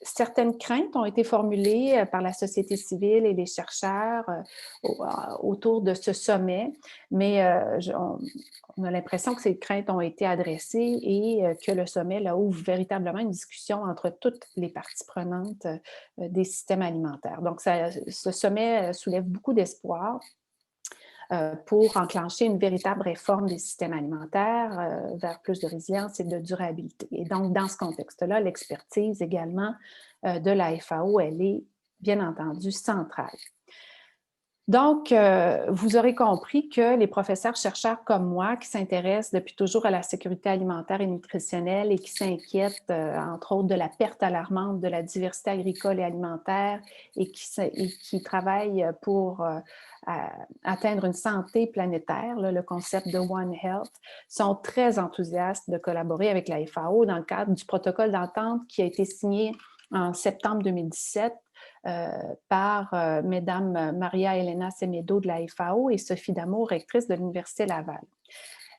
Certaines craintes ont été formulées par la société civile et les chercheurs autour de ce sommet, mais on a l'impression que ces craintes ont été adressées et que le sommet là, ouvre véritablement une discussion entre toutes les parties prenantes des systèmes alimentaires. Donc, ce sommet soulève beaucoup d'espoir pour enclencher une véritable réforme des systèmes alimentaires vers plus de résilience et de durabilité. Et donc, dans ce contexte-là, l'expertise également de la FAO, elle est bien entendu centrale. Donc, vous aurez compris que les professeurs-chercheurs comme moi, qui s'intéressent depuis toujours à la sécurité alimentaire et nutritionnelle et qui s'inquiètent, entre autres, de la perte alarmante de la diversité agricole et alimentaire et qui travaillent pour atteindre une santé planétaire, là, le concept de One Health, sont très enthousiastes de collaborer avec la FAO dans le cadre du protocole d'entente qui a été signé en septembre 2017 par Mesdames Maria Elena Semedo de la FAO et Sophie Damour, rectrice de l'Université Laval.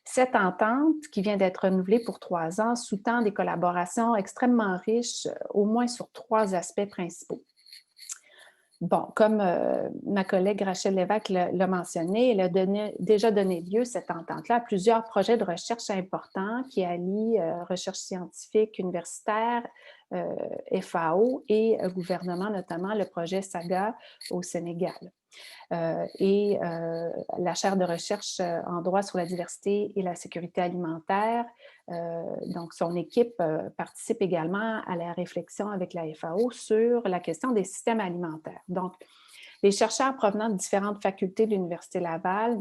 Cette entente, qui vient d'être renouvelée pour 3 ans, sous-tend des collaborations extrêmement riches, au moins sur 3 aspects principaux. Bon, comme ma collègue Rachel Lévesque l'a mentionné, elle a déjà donné lieu, cette entente-là, à plusieurs projets de recherche importants qui allient recherche scientifique, universitaire, FAO et gouvernement, notamment le projet SAGA au Sénégal. La chaire de recherche en droit sur la diversité et la sécurité alimentaire. Donc, son équipe participe également à la réflexion avec la FAO sur la question des systèmes alimentaires. Donc, les chercheurs provenant de différentes facultés de l'Université Laval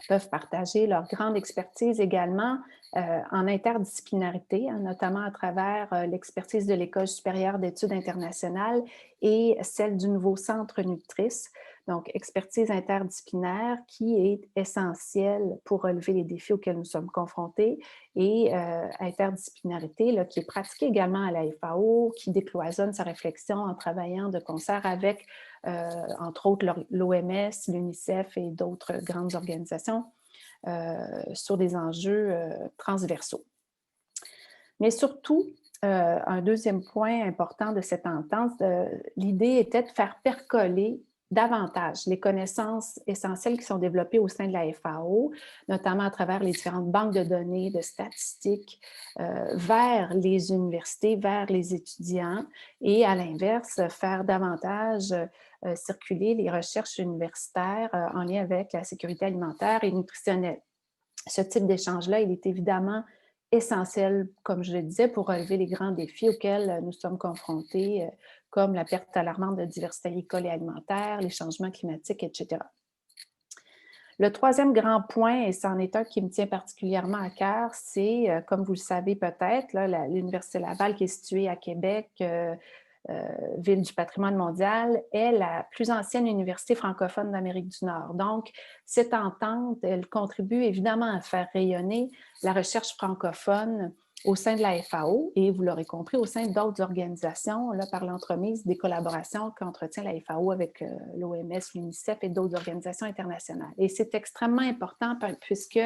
peuvent partager leur grande expertise également en interdisciplinarité, hein, notamment à travers l'expertise de l'École supérieure d'études internationales et celle du nouveau centre Nutrice. Donc, expertise interdisciplinaire qui est essentielle pour relever les défis auxquels nous sommes confrontés et interdisciplinarité là, qui est pratiquée également à la FAO, qui décloisonne sa réflexion en travaillant de concert avec, entre autres, l'OMS, l'UNICEF et d'autres grandes organisations sur des enjeux transversaux. Mais surtout, un deuxième point important de cette entente, l'idée était de faire percoler davantage les connaissances essentielles qui sont développées au sein de la FAO, notamment à travers les différentes banques de données, de statistiques, vers les universités, vers les étudiants et à l'inverse, faire davantage circuler les recherches universitaires en lien avec la sécurité alimentaire et nutritionnelle. Ce type d'échange-là, il est évidemment essentiel, comme je le disais, pour relever les grands défis auxquels nous sommes confrontés, comme la perte alarmante de diversité agricole et alimentaire, les changements climatiques, etc. Le troisième grand point, et c'en est un qui me tient particulièrement à cœur, c'est, comme vous le savez peut-être, l'Université Laval qui est située à Québec, ville du patrimoine mondial, est la plus ancienne université francophone d'Amérique du Nord. Donc, cette entente, elle contribue évidemment à faire rayonner la recherche francophone au sein de la FAO et, vous l'aurez compris, au sein d'autres organisations, là, par l'entremise des collaborations qu'entretient la FAO avec l'OMS, l'UNICEF et d'autres organisations internationales. Et c'est extrêmement important puisque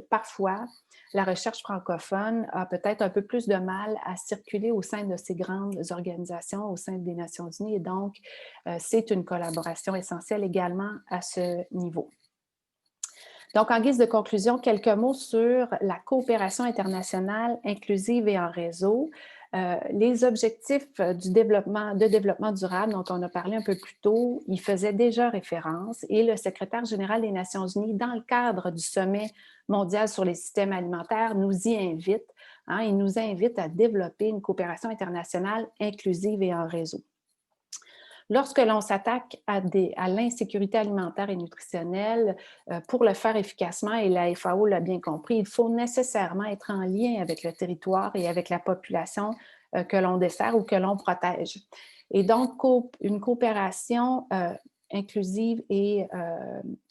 parfois, la recherche francophone a peut-être un peu plus de mal à circuler au sein de ces grandes organisations, au sein des Nations unies, et donc c'est une collaboration essentielle également à ce niveau. Donc, en guise de conclusion, quelques mots sur la coopération internationale inclusive et en réseau. Les objectifs de développement durable dont on a parlé un peu plus tôt, y faisaient déjà référence et le secrétaire général des Nations unies, dans le cadre du sommet mondial sur les systèmes alimentaires, nous y invite. Il nous invite à développer une coopération internationale inclusive et en réseau. Lorsque l'on s'attaque à l'insécurité alimentaire et nutritionnelle, pour le faire efficacement, et la FAO l'a bien compris, il faut nécessairement être en lien avec le territoire et avec la population que l'on dessert ou que l'on protège. Et donc, une coopération inclusive et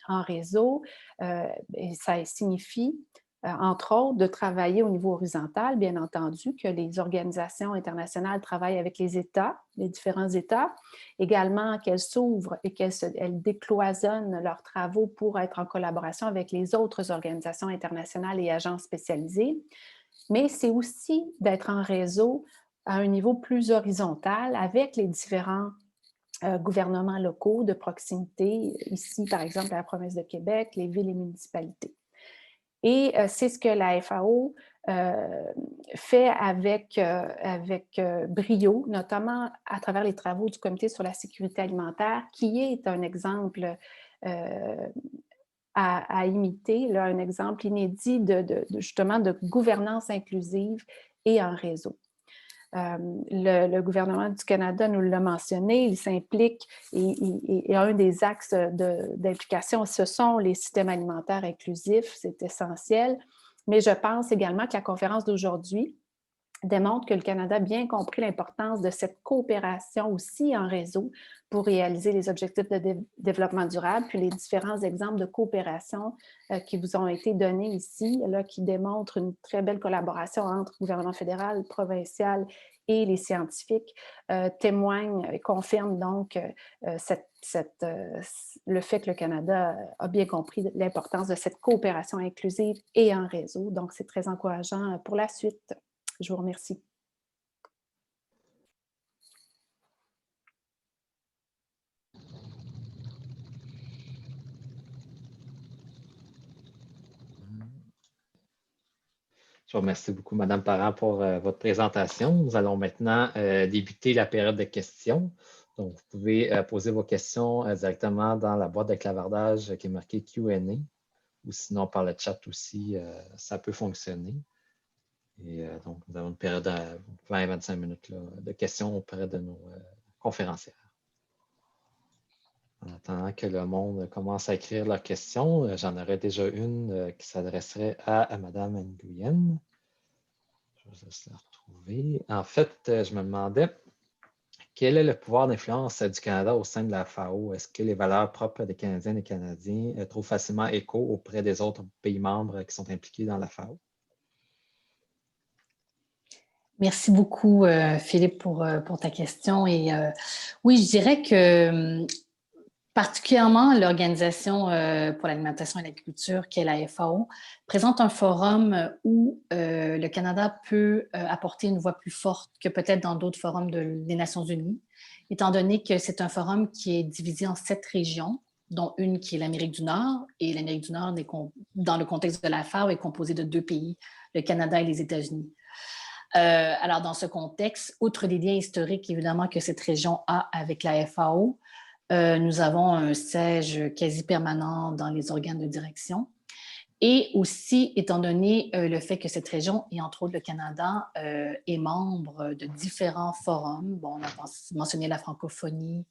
en réseau, ça signifie entre autres, de travailler au niveau horizontal, bien entendu, que les organisations internationales travaillent avec les États, les différents États, également qu'elles s'ouvrent et qu'elles décloisonnent leurs travaux pour être en collaboration avec les autres organisations internationales et agences spécialisées. Mais c'est aussi d'être en réseau à un niveau plus horizontal avec les différents gouvernements locaux de proximité, ici, par exemple, à la province de Québec, les villes et municipalités. Et c'est ce que la FAO fait avec brio, notamment à travers les travaux du Comité sur la sécurité alimentaire, qui est un exemple à imiter, là, un exemple inédit justement de gouvernance inclusive et en réseau. Le gouvernement du Canada nous l'a mentionné, il s'implique et un des axes d'implication, ce sont les systèmes alimentaires inclusifs, c'est essentiel. Mais je pense également que la conférence d'aujourd'hui démontre que le Canada a bien compris l'importance de cette coopération aussi en réseau pour réaliser les objectifs de développement durable, puis les différents exemples de coopération qui vous ont été donnés ici, là, qui démontrent une très belle collaboration entre le gouvernement fédéral, provincial et les scientifiques, témoignent et confirment donc le fait que le Canada a bien compris l'importance de cette coopération inclusive et en réseau. Donc, c'est très encourageant pour la suite. Je vous remercie. Je vous remercie beaucoup, Mme Parent, pour votre présentation. Nous allons maintenant débuter la période de questions. Donc, vous pouvez poser vos questions directement dans la boîte de clavardage qui est marquée Q&A ou sinon par le chat aussi, ça peut fonctionner. Et donc, nous avons une période de 20-25 minutes là, de questions auprès de nos conférencières. En attendant que le monde commence à écrire leurs questions, j'en aurais déjà une qui s'adresserait à Mme Nguyen. Je vais juste la retrouver. En fait, je me demandais quel est le pouvoir d'influence du Canada au sein de la FAO? Est-ce que les valeurs propres des Canadiennes et Canadiens trouvent facilement écho auprès des autres pays membres qui sont impliqués dans la FAO? Merci beaucoup, Philippe, pour ta question. Et oui, je dirais que particulièrement l'Organisation pour l'alimentation et l'agriculture, qui est la FAO, présente un forum où le Canada peut apporter une voix plus forte que peut-être dans d'autres forums des Nations unies, étant donné que c'est un forum qui est divisé en 7 régions, dont une qui est l'Amérique du Nord. Et l'Amérique du Nord, dans le contexte de la FAO, est composée de 2 pays, le Canada et les États-Unis. Alors, dans ce contexte, outre les liens historiques, évidemment, que cette région a avec la FAO, nous avons un siège quasi permanent dans les organes de direction. Et aussi, étant donné le fait que cette région, et entre autres le Canada, est membre de différents forums. Bon, on a mentionné la francophonie,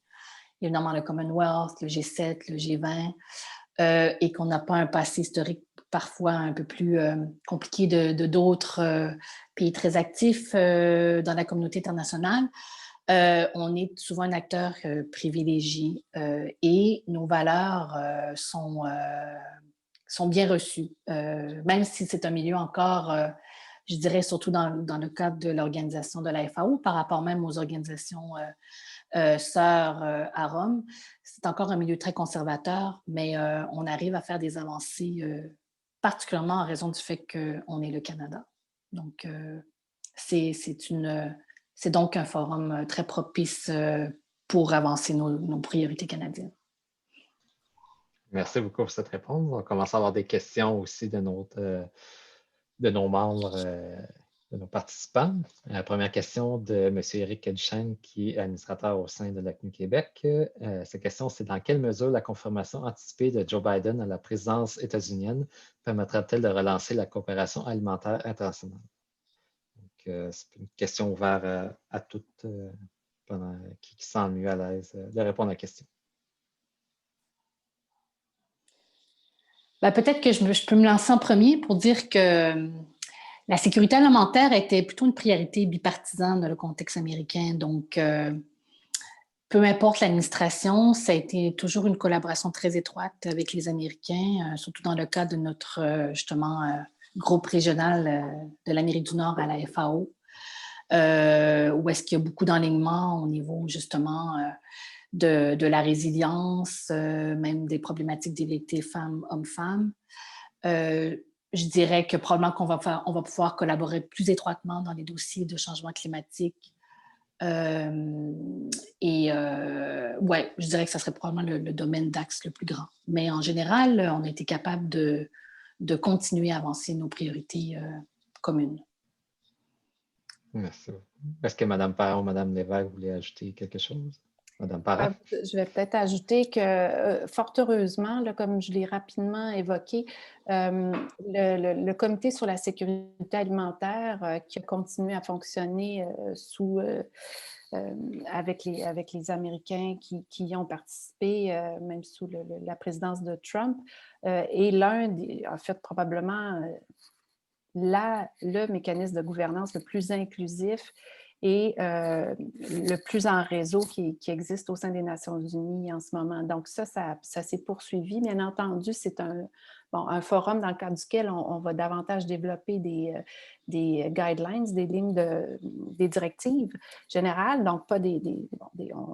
évidemment le Commonwealth, le G7, le G20, et qu'on n'a pas un passé historique parfois un peu plus compliqué de d'autres pays très actifs dans la communauté internationale. On est souvent un acteur privilégié et nos valeurs sont bien reçues, même si c'est un milieu encore, je dirais surtout dans le cadre de l'organisation de la FAO, par rapport même aux organisations sœurs à Rome. C'est encore un milieu très conservateur, mais on arrive à faire des avancées, particulièrement en raison du fait qu'on est le Canada. Donc, c'est donc un forum très propice pour avancer nos priorités canadiennes. Merci beaucoup pour cette réponse. On commence à avoir des questions aussi de nos membres, de nos participants. La première question de M. Éric Duchesne, qui est administrateur au sein de l'ACNU Québec. Sa question, c'est dans quelle mesure la confirmation anticipée de Joe Biden à la présidence états-unienne permettra-t-elle de relancer la coopération alimentaire internationale? Donc, c'est une question ouverte à toutes qui se sentent mieux à l'aise de répondre à la question. Ben, peut-être que je peux me lancer en premier pour dire que la sécurité alimentaire était plutôt une priorité bipartisane dans le contexte américain. Donc, peu importe l'administration, ça a été toujours une collaboration très étroite avec les Américains, surtout dans le cas de notre, justement, groupe régional de l'Amérique du Nord à la FAO, où est-ce qu'il y a beaucoup d'enlignements au niveau, justement, de la résilience, même des problématiques d'égalité femmes-hommes-femmes. Je dirais que probablement on va pouvoir collaborer plus étroitement dans les dossiers de changement climatique. Ouais, je dirais que ça serait probablement le domaine d'axe le plus grand. Mais en général, on a été capable de continuer à avancer nos priorités communes. Merci. Est-ce que Mme Perron, Mme Lévesque voulait ajouter quelque chose? Mme Perron? Je vais peut-être ajouter que, fort heureusement, là, comme je l'ai rapidement évoqué, le Comité sur la sécurité alimentaire qui a continué à fonctionner avec les Américains qui y ont participé, même sous la présidence de Trump, est en fait, probablement le mécanisme de gouvernance le plus inclusif et le plus en réseau qui existe au sein des Nations unies en ce moment. Donc ça s'est poursuivi. Bien entendu, c'est un forum dans le cadre duquel on va davantage développer des guidelines, des lignes des directives générales, donc pas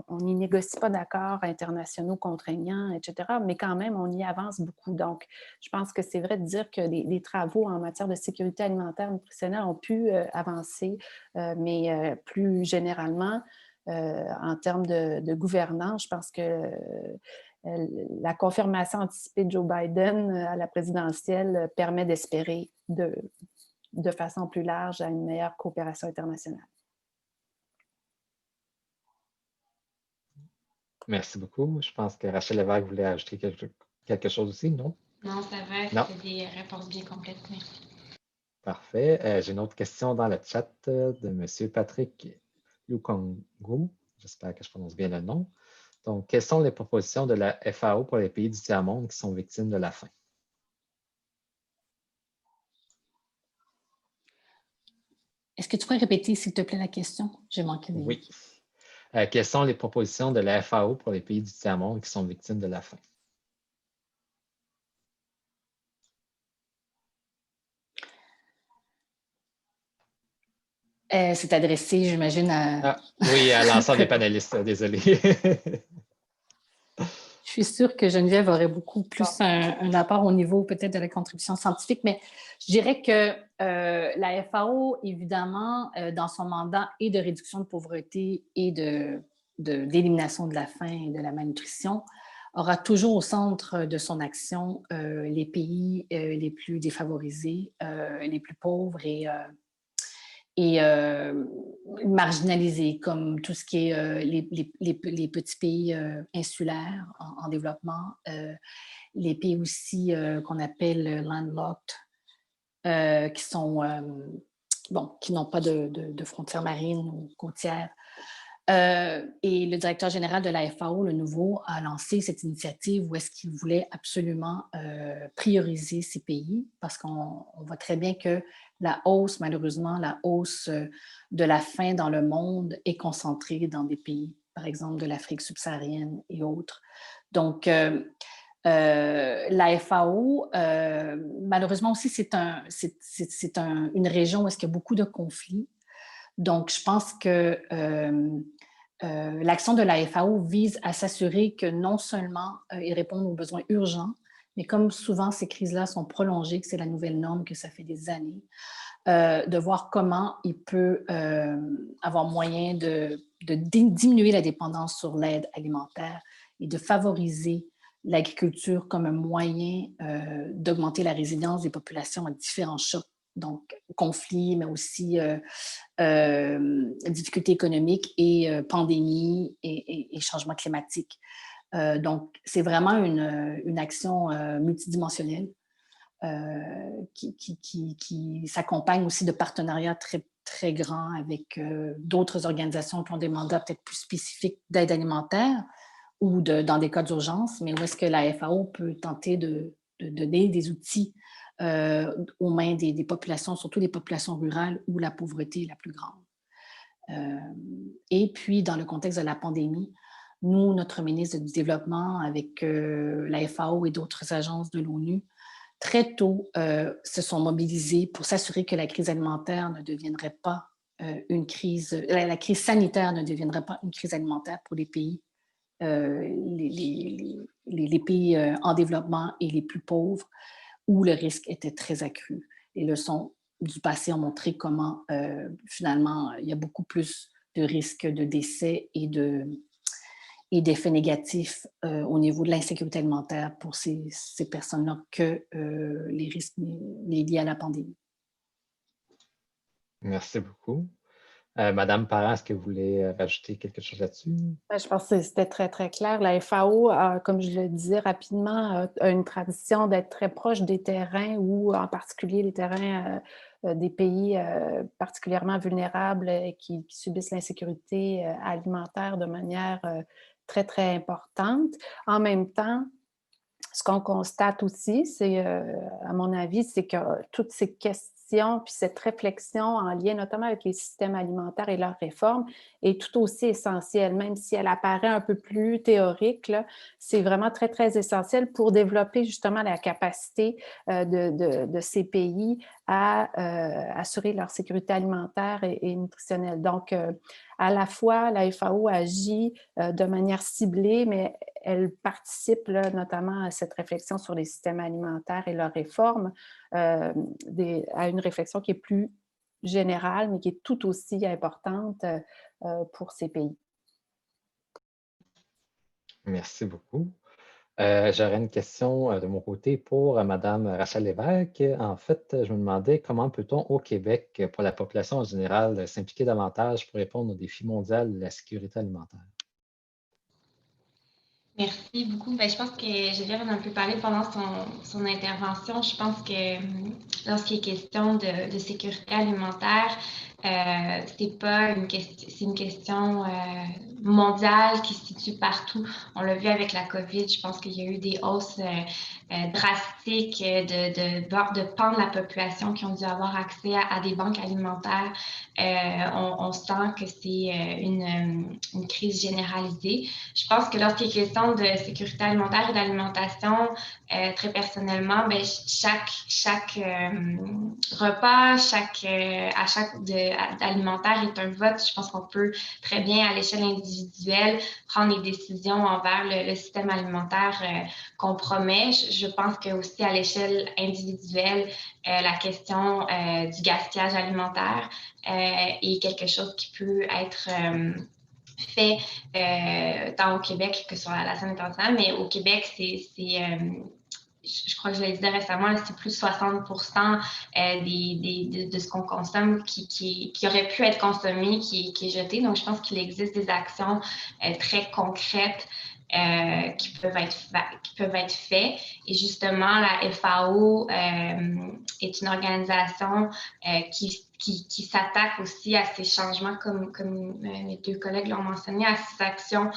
on n'y négocie pas d'accords internationaux contraignants, etc., mais quand même, on y avance beaucoup. Donc, je pense que c'est vrai de dire que les travaux en matière de sécurité alimentaire nutritionnelle ont pu avancer, mais plus généralement, en termes de gouvernance, je pense que la confirmation anticipée de Joe Biden à la présidentielle permet d'espérer de façon plus large à une meilleure coopération internationale. Merci beaucoup. Je pense que Rachel Lévesque voulait ajouter quelque chose aussi, non? Non, ça va. C'est des réponses bien complètes. Merci. Parfait. J'ai une autre question dans le chat de M. Patrick Lukongo. J'espère que je prononce bien le nom. Donc, quelles sont les propositions de la FAO pour les pays du tiers-monde qui sont victimes de la faim? Est-ce que tu pourrais répéter, s'il te plaît, la question? J'ai manqué des... Oui. Quelles sont les propositions de la FAO pour les pays du tiers-monde qui sont victimes de la faim? C'est adressé, j'imagine, oui, à l'ensemble des panélistes, désolé. Je suis sûre que Geneviève aurait beaucoup plus un apport au niveau peut-être de la contribution scientifique, mais je dirais que la FAO, évidemment, dans son mandat et de réduction de pauvreté et d'élimination de la faim et de la malnutrition, aura toujours au centre de son action les pays les plus défavorisés, les plus pauvres et marginalisés, comme tout ce qui est les petits pays insulaires en développement, les pays aussi qu'on appelle landlocked, qui sont, qui n'ont pas de frontières marines ou côtières. Et le directeur général de la FAO, le nouveau, a lancé cette initiative où est-ce qu'il voulait absolument prioriser ces pays parce qu'on voit très bien que malheureusement, la hausse de la faim dans le monde est concentrée dans des pays, par exemple, de l'Afrique subsaharienne et autres. Donc, La FAO, malheureusement aussi, c'est une région où il y a beaucoup de conflits. Donc, je pense que l'action de la FAO vise à s'assurer que non seulement ils répondent aux besoins urgents, mais comme souvent ces crises-là sont prolongées, que c'est la nouvelle norme, que ça fait des années, de voir comment il peut avoir moyen de diminuer la dépendance sur l'aide alimentaire et de favoriser l'agriculture comme un moyen d'augmenter la résilience des populations à différents chocs, donc conflits, mais aussi difficultés économiques et pandémies et changements climatiques. Donc, c'est vraiment une action multidimensionnelle qui s'accompagne aussi de partenariats très, très grands avec d'autres organisations qui ont des mandats peut-être plus spécifiques d'aide alimentaire ou dans des cas d'urgence, mais où est-ce que la FAO peut tenter de donner des outils aux mains des populations, surtout les populations rurales où la pauvreté est la plus grande. Et puis, dans le contexte de la pandémie, nous, notre ministre du Développement, avec la FAO et d'autres agences de l'ONU, très tôt se sont mobilisés pour s'assurer que la crise alimentaire ne deviendrait pas une crise, la crise sanitaire ne deviendrait pas une crise alimentaire pour les pays, les pays en développement et les plus pauvres, où le risque était très accru. Les leçons du passé ont montré comment, finalement, il y a beaucoup plus de risques de décès et d'effets négatifs au niveau de l'insécurité alimentaire pour ces personnes-là que les risques liés à la pandémie. Merci beaucoup. Madame Parent, est-ce que vous voulez rajouter quelque chose là-dessus? Je pense que c'était très, très clair. La FAO, comme je le disais rapidement, a une tradition d'être très proche des terrains ou en particulier les terrains des pays particulièrement vulnérables et qui subissent l'insécurité alimentaire de manière très, très importante. En même temps, ce qu'on constate aussi, c'est, à mon avis, c'est que toutes ces questions puis cette réflexion en lien notamment avec les systèmes alimentaires et leurs réformes est tout aussi essentielle, même si elle apparaît un peu plus théorique, c'est vraiment très, très essentiel pour développer justement la capacité de ces pays à assurer leur sécurité alimentaire et nutritionnelle. Donc, à la fois, la FAO agit de manière ciblée, mais elle participe là, notamment à cette réflexion sur les systèmes alimentaires et leurs réformes, à une réflexion qui est plus générale, mais qui est tout aussi importante pour ces pays. Merci beaucoup. J'aurais une question de mon côté pour Madame Rachel Lévesque. En fait, je me demandais comment peut-on au Québec, pour la population en général, s'impliquer davantage pour répondre aux défis mondiaux de la sécurité alimentaire? Merci beaucoup. Je pense que Geneviève en a un peu parlé pendant son intervention. Je pense que lorsqu'il est question de sécurité alimentaire, c'est pas une question, c'est une question mondiale qui se situe partout. On l'a vu avec la COVID. Je pense qu'il y a eu des hausses drastiques de pans de la population qui ont dû avoir accès à des banques alimentaires. On sent que c'est une crise généralisée. Je pense que lorsqu'il est question de sécurité alimentaire et d'alimentation, très personnellement, chaque repas, achat alimentaire est un vote. Je pense qu'on peut très bien, à l'échelle individuelle, prendre des décisions envers le système alimentaire qu'on promet. Je pense que aussi à l'échelle individuelle, la question du gaspillage alimentaire est quelque chose qui peut être fait tant au Québec que sur la scène internationale, mais au Québec, je crois que je l'ai dit récemment, c'est plus de 60% de ce qu'on consomme qui aurait pu être consommé, qui est jeté. Donc, je pense qu'il existe des actions très concrètes qui peuvent être faites. Et justement, la FAO est une organisation qui qui s'attaque aussi à ces changements, comme mes deux collègues l'ont mentionné, à ces actions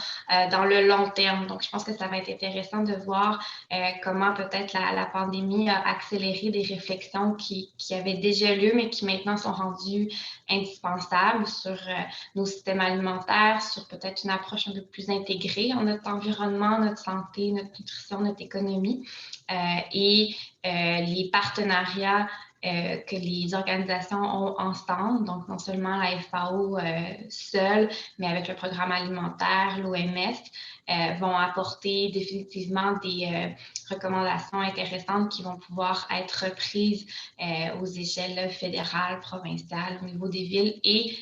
dans le long terme. Donc, je pense que ça va être intéressant de voir comment peut-être la pandémie a accéléré des réflexions qui avaient déjà lieu, mais qui maintenant sont rendues indispensables sur nos systèmes alimentaires, sur peut-être une approche un peu plus intégrée en notre environnement, notre santé, notre nutrition, notre économie et les partenariats que les organisations ont ensemble, donc non seulement la FAO seule, mais avec le programme alimentaire, l'OMS, vont apporter définitivement des recommandations intéressantes qui vont pouvoir être reprises aux échelles fédérales, provinciales, au niveau des villes et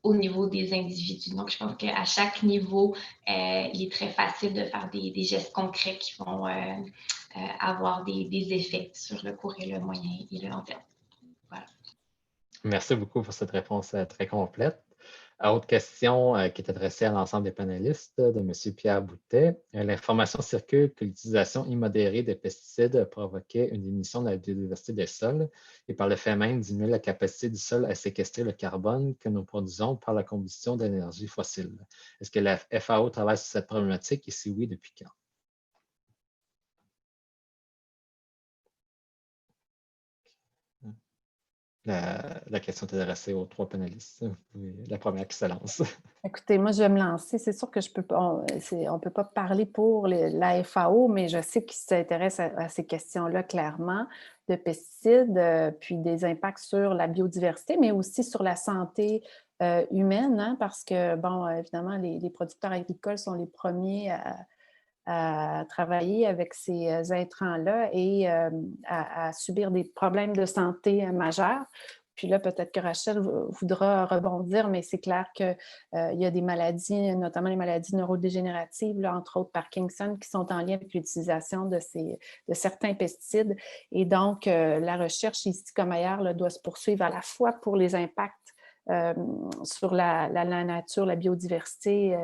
au niveau des individus. Donc, je pense qu'à chaque niveau, il est très facile de faire des gestes concrets qui vont avoir des effets sur le court et le moyen et le long terme. Voilà. Merci beaucoup pour cette réponse très complète. Autre question qui est adressée à l'ensemble des panélistes de M. Pierre Boutet. L'information circule que l'utilisation immodérée des pesticides provoquait une diminution de la biodiversité des sols et par le fait même diminuer la capacité du sol à séquestrer le carbone que nous produisons par la combustion d'énergie fossile. Est-ce que la FAO travaille sur cette problématique et si oui, depuis quand? La question est adressée aux trois panélistes. La première qui se lance. Écoutez, moi, je vais me lancer. C'est sûr que je peux pas, on ne peut pas parler pour la FAO, mais je sais qu'ils s'intéressent à ces questions-là clairement, de pesticides, puis des impacts sur la biodiversité, mais aussi sur la santé humaine, hein, parce que, bon, évidemment, les producteurs agricoles sont les premiers à travailler avec ces intrants-là et à subir des problèmes de santé majeurs. Puis là, peut-être que Rachel voudra rebondir, mais c'est clair qu'il y a des maladies, notamment les maladies neurodégénératives, là, entre autres Parkinson, qui sont en lien avec l'utilisation de certains pesticides. Et donc, la recherche ici comme ailleurs là, doit se poursuivre à la fois pour les impacts sur la nature, la biodiversité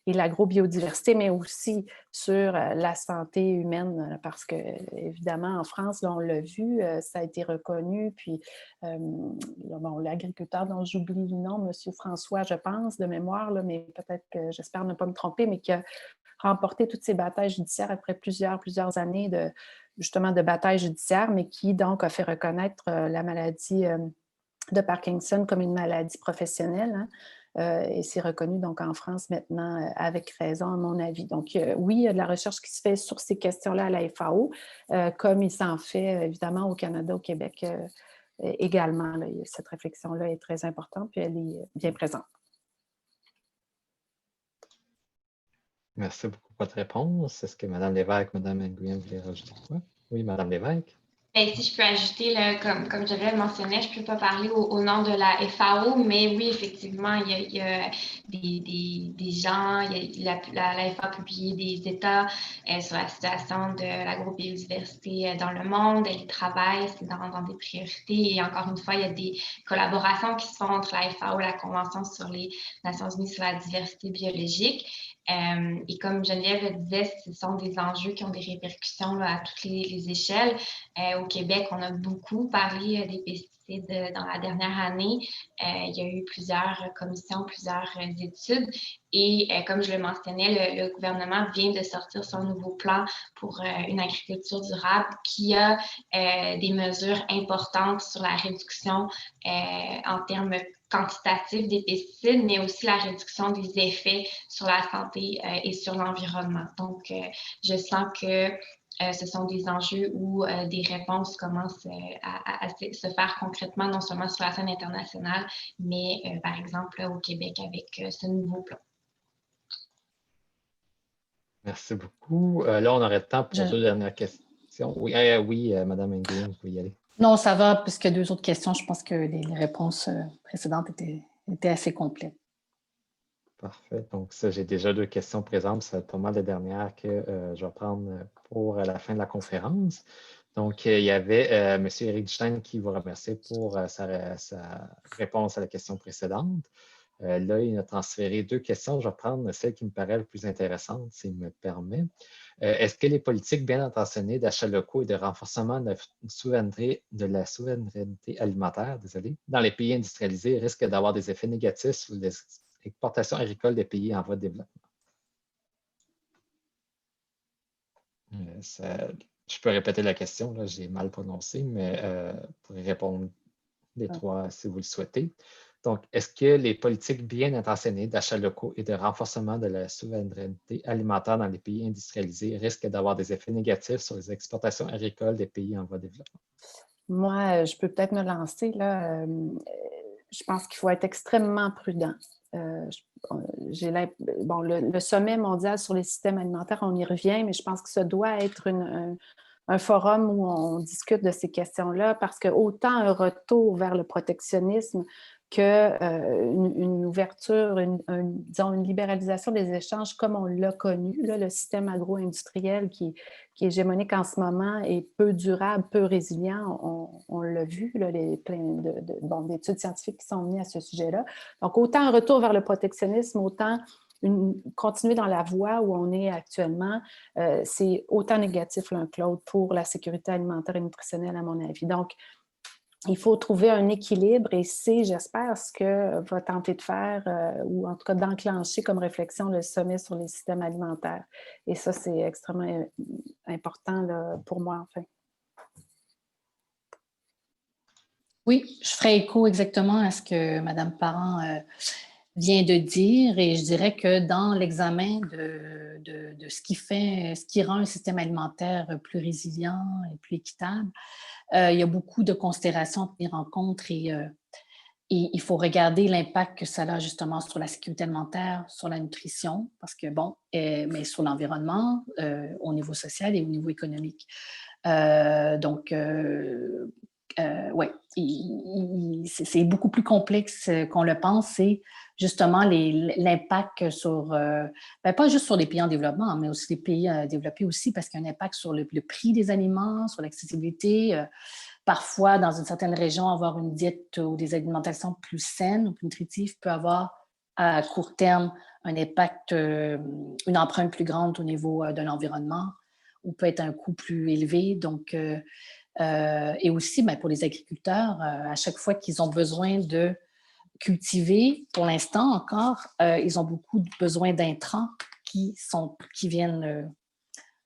et l'agrobiodiversité, mais aussi sur la santé humaine, parce que, évidemment, en France, là, on l'a vu, ça a été reconnu, puis bon, l'agriculteur dont j'oublie le nom, M. François, je pense, de mémoire, là, mais peut-être que j'espère ne pas me tromper, mais qui a remporté toutes ces batailles judiciaires après plusieurs années justement de batailles judiciaires, mais qui donc a fait reconnaître la maladie de Parkinson comme une maladie professionnelle, hein, et c'est reconnu donc en France maintenant avec raison, à mon avis. Donc oui, il y a de la recherche qui se fait sur ces questions-là à la FAO, comme il s'en fait évidemment au Canada, au Québec également. Là, cette réflexion-là est très importante, puis elle est bien présente. Merci beaucoup pour votre réponse. Est-ce que Mme Lévesque, Mme Nguyen voulait rajouter quoi? Oui, Mme Lévesque. Et si je peux ajouter, là, comme je le mentionnais, je ne peux pas parler au nom de la FAO, mais oui, effectivement, il y a des gens, la FAO a publié des états sur la situation de l'agrobiodiversité dans le monde, elle y travaille, c'est dans des priorités, et encore une fois, il y a des collaborations qui se font entre la FAO et la Convention sur les Nations unies sur la diversité biologique. Et comme Geneviève le disait, ce sont des enjeux qui ont des répercussions là, à toutes les échelles. Au Québec, on a beaucoup parlé des pesticides dans la dernière année. Il y a eu plusieurs commissions, plusieurs études. Et comme je le mentionnais, le gouvernement vient de sortir son nouveau plan pour une agriculture durable qui a des mesures importantes sur la réduction en termes quantitatif des pesticides, mais aussi la réduction des effets sur la santé et sur l'environnement. Donc, je sens que ce sont des enjeux où des réponses commencent à se faire concrètement, non seulement sur la scène internationale, mais par exemple au Québec avec ce nouveau plan. Merci beaucoup. Là, on aurait le temps pour deux dernières questions. Oui, oui Mme Nguyen, vous pouvez y aller. Non, ça va, puisque deux autres questions, je pense que les réponses précédentes étaient assez complètes. Parfait. Donc, ça, j'ai déjà deux questions présentes. C'est pas mal les dernières que je vais prendre pour la fin de la conférence. Donc, il y avait M. Éric Duchesne qui vous remercie pour sa réponse à la question précédente. Là, il a transféré 2 questions. Je vais prendre celle qui me paraît la plus intéressante, s'il me permet. Est-ce que les politiques bien intentionnées d'achats locaux et de renforcement de la souveraineté alimentaire, dans les pays industrialisés risquent d'avoir des effets négatifs sur les exportations agricoles des pays en voie de développement? Je peux répéter la question, là, j'ai mal prononcé, mais vous pourrez répondre les 3 si vous le souhaitez. Donc, est-ce que les politiques bien intentionnées d'achats locaux et de renforcement de la souveraineté alimentaire dans les pays industrialisés risquent d'avoir des effets négatifs sur les exportations agricoles des pays en voie de développement? Moi, je peux peut-être me lancer, là. Je pense qu'il faut être extrêmement prudent. Le sommet mondial sur les systèmes alimentaires, on y revient, mais je pense que ça doit être un forum où on discute de ces questions-là, parce que autant un retour vers le protectionnisme qu'une ouverture, disons une libéralisation des échanges comme on l'a connu, là, le système agro-industriel qui est hégémonique en ce moment est peu durable, peu résilient. On l'a vu, là, plein d'études scientifiques qui sont menées à ce sujet-là. Donc, autant un retour vers le protectionnisme, autant continuer dans la voie où on est actuellement, c'est autant négatif l'un que l'autre pour la sécurité alimentaire et nutritionnelle, à mon avis. Donc, il faut trouver un équilibre et c'est, j'espère, ce que va tenter de faire ou en tout cas d'enclencher comme réflexion le sommet sur les systèmes alimentaires. Et ça, c'est extrêmement important là, pour moi, enfin. Oui, je ferai écho exactement à ce que Mme Parent vient de dire et je dirais que dans l'examen de ce qui rend un système alimentaire plus résilient et plus équitable, il y a beaucoup de considérations à tenir en compte et il faut regarder l'impact que ça a justement sur la sécurité alimentaire, sur la nutrition, parce que mais sur l'environnement, au niveau social et au niveau économique. Ouais, c'est beaucoup plus complexe qu'on le pense. C'est justement l'impact sur, pas juste sur les pays en développement, mais aussi les pays développés aussi, parce qu'il y a un impact sur le prix des aliments, sur l'accessibilité. Parfois, dans une certaine région, avoir une diète ou des alimentations plus saines ou plus nutritives peut avoir à court terme un impact, une empreinte plus grande au niveau de l'environnement ou peut être un coût plus élevé. Donc, et aussi, pour les agriculteurs, à chaque fois qu'ils ont besoin de cultiver, pour l'instant encore, ils ont beaucoup besoin d'intrants qui viennent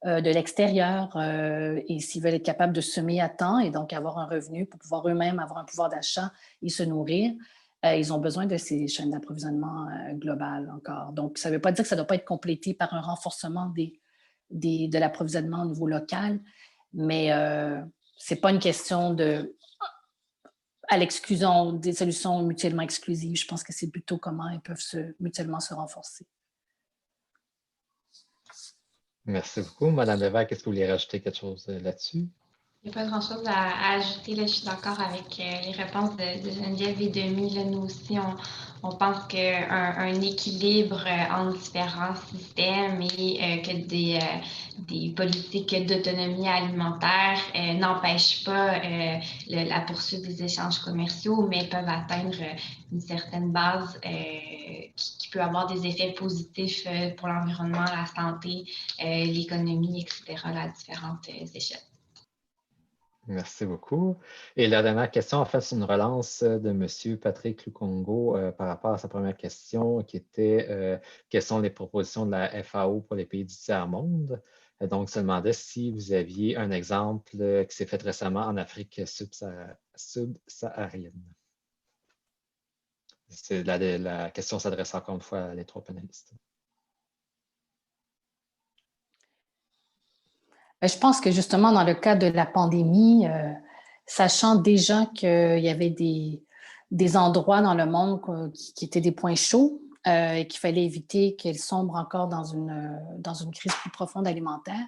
de l'extérieur et s'ils veulent être capables de semer à temps et donc avoir un revenu pour pouvoir eux-mêmes avoir un pouvoir d'achat et se nourrir, ils ont besoin de ces chaînes d'approvisionnement globales encore. Donc, ça ne veut pas dire que ça ne doit pas être complété par un renforcement de l'approvisionnement au niveau local, mais ce n'est pas une question à l'exclusion des solutions mutuellement exclusives. Je pense que c'est plutôt comment elles peuvent mutuellement se renforcer. Merci beaucoup. Madame Lévesque, est-ce que vous voulez rajouter quelque chose là-dessus? Il n'y a pas grand-chose à ajouter. Là, je suis d'accord avec les réponses de Geneviève et Demi. Là, nous aussi, on pense qu'un équilibre entre différents systèmes et que des politiques d'autonomie alimentaire n'empêchent pas la poursuite des échanges commerciaux, mais peuvent atteindre une certaine base qui peut avoir des effets positifs pour l'environnement, la santé, l'économie, etc., à différentes échelles. Merci beaucoup. Et la dernière question, en fait, c'est une relance de M. Patrick Lukongo par rapport à sa première question qui était quelles sont les propositions de la FAO pour les pays du tiers-monde? Donc, se demandait si vous aviez un exemple qui s'est fait récemment en Afrique subsaharienne. La question s'adresse encore une fois à les 3 panélistes. Je pense que justement, dans le cas de la pandémie, sachant déjà qu'il y avait des endroits dans le monde qui étaient des points chauds et qu'il fallait éviter qu'elles sombrent encore dans une crise plus profonde alimentaire,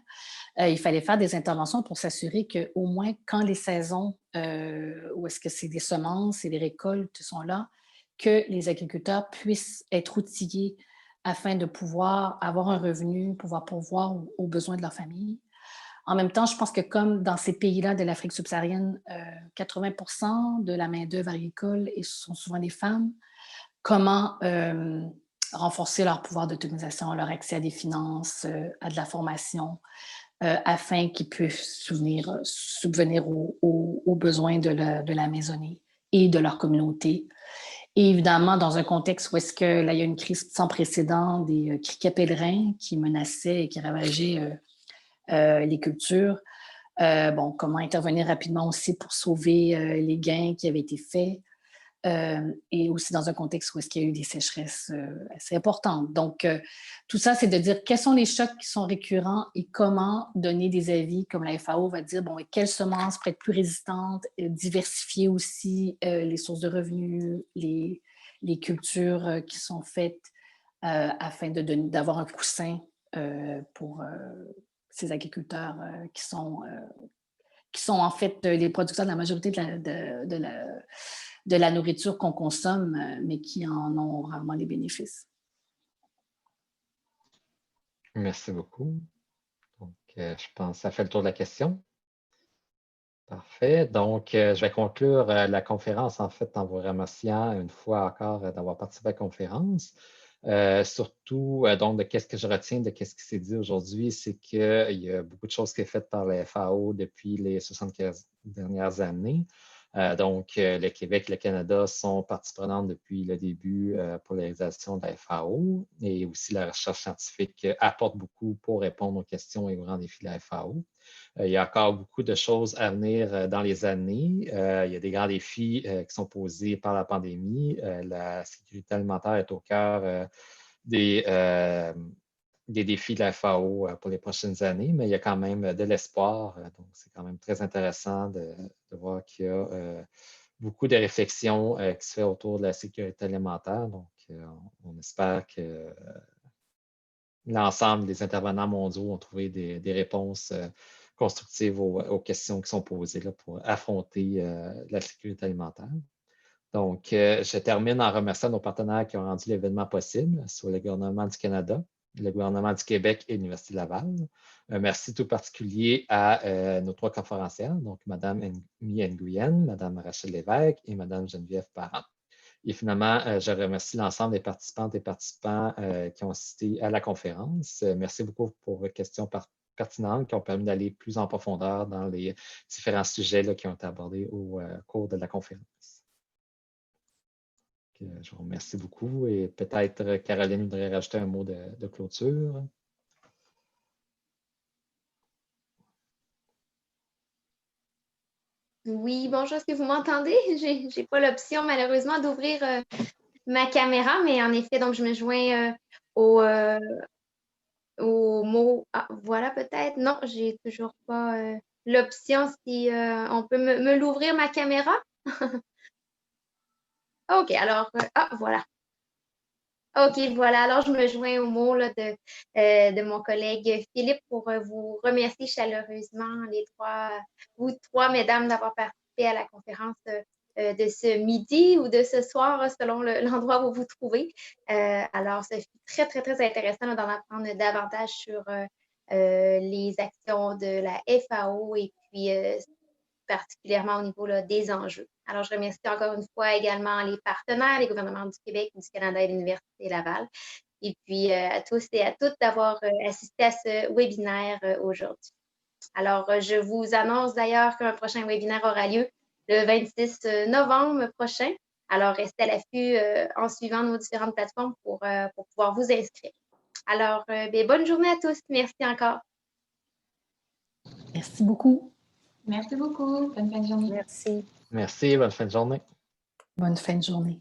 il fallait faire des interventions pour s'assurer qu'au moins quand les saisons où est-ce que c'est des semences et des récoltes sont là, que les agriculteurs puissent être outillés afin de pouvoir avoir un revenu, pouvoir pourvoir aux besoins de leur famille. En même temps, je pense que comme dans ces pays-là de l'Afrique subsaharienne, 80% de la main-d'œuvre agricole sont souvent des femmes. comment renforcer leur pouvoir d'autonomisation, leur accès à des finances, à de la formation, afin qu'ils puissent subvenir aux besoins de la maisonnée et de leur communauté. Et évidemment, dans un contexte où est-ce que là, il y a une crise sans précédent des criquets pèlerins qui menaçaient et qui ravageaient les cultures, bon, comment intervenir rapidement aussi pour sauver les gains qui avaient été faits, et aussi dans un contexte où est-ce qu'il y a eu des sécheresses assez importantes. Donc, tout ça, c'est de dire quels sont les chocs qui sont récurrents et comment donner des avis, comme la FAO va dire, bon, quelles semences pourraient être plus résistantes, diversifier aussi les sources de revenus, les cultures qui sont faites afin d'avoir un coussin pour ces agriculteurs qui sont en fait les producteurs de la majorité de la nourriture qu'on consomme, mais qui en ont rarement les bénéfices. Merci beaucoup. Donc, je pense que ça fait le tour de la question. Parfait. Donc, je vais conclure la conférence, en fait, en vous remerciant une fois encore d'avoir participé à la conférence. Surtout, donc, de qu'est-ce que je retiens de qu'est-ce qui s'est dit aujourd'hui, c'est qu'il y a beaucoup de choses qui sont faites par la FAO depuis les 75 dernières années. Donc, le Québec et le Canada sont partie prenante depuis le début pour la réalisation de la FAO et aussi la recherche scientifique apporte beaucoup pour répondre aux questions et aux grands défis de la FAO. Il y a encore beaucoup de choses à venir dans les années. Il y a des grands défis qui sont posés par la pandémie. La sécurité alimentaire est au cœur des défis de la FAO pour les prochaines années, mais il y a quand même de l'espoir. Donc, c'est quand même très intéressant de voir qu'il y a beaucoup de réflexions qui se fait autour de la sécurité alimentaire. Donc, on espère que l'ensemble des intervenants mondiaux ont trouvé des réponses constructives aux questions qui sont posées là, pour affronter la sécurité alimentaire. Donc, je termine en remerciant nos partenaires qui ont rendu l'événement possible, soit le gouvernement du Canada, le gouvernement du Québec et l'Université Laval. Un merci tout particulier à nos trois conférencières, donc Mme Amy Nguyen, Mme Rachel Lévesque et Mme Geneviève Parent. Et finalement, je remercie l'ensemble des participantes et participants qui ont assisté à la conférence. Merci beaucoup pour vos questions pertinentes qui ont permis d'aller plus en profondeur dans les différents sujets là, qui ont été abordés au cours de la conférence. Je vous remercie beaucoup et peut-être Caroline voudrait rajouter un mot de clôture. Oui, bonjour, est-ce que vous m'entendez? Je n'ai pas l'option malheureusement d'ouvrir ma caméra, mais en effet, donc je me joins au mot. Ah, voilà peut-être. Non, j'ai toujours pas l'option si on peut me l'ouvrir ma caméra. OK, alors, voilà. OK, voilà. Alors, je me joins au mot là, de mon collègue Philippe pour vous remercier chaleureusement, vous trois, mesdames, d'avoir participé à la conférence de ce midi ou de ce soir, selon l'endroit où vous vous trouvez. Alors, ça fut très, très, très intéressant d'en apprendre davantage sur les actions de la FAO et puis particulièrement au niveau là, des enjeux. Alors, je remercie encore une fois également les partenaires, les gouvernements du Québec, du Canada et l'Université Laval. Et puis, à tous et à toutes d'avoir assisté à ce webinaire aujourd'hui. Alors, je vous annonce d'ailleurs qu'un prochain webinaire aura lieu le 26 novembre prochain. Alors, restez à l'affût en suivant nos différentes plateformes pour pouvoir vous inscrire. Alors, bonne journée à tous. Merci encore. Merci beaucoup. Merci beaucoup. Bonne fin de journée. Merci. Merci, bonne fin de journée. Bonne fin de journée.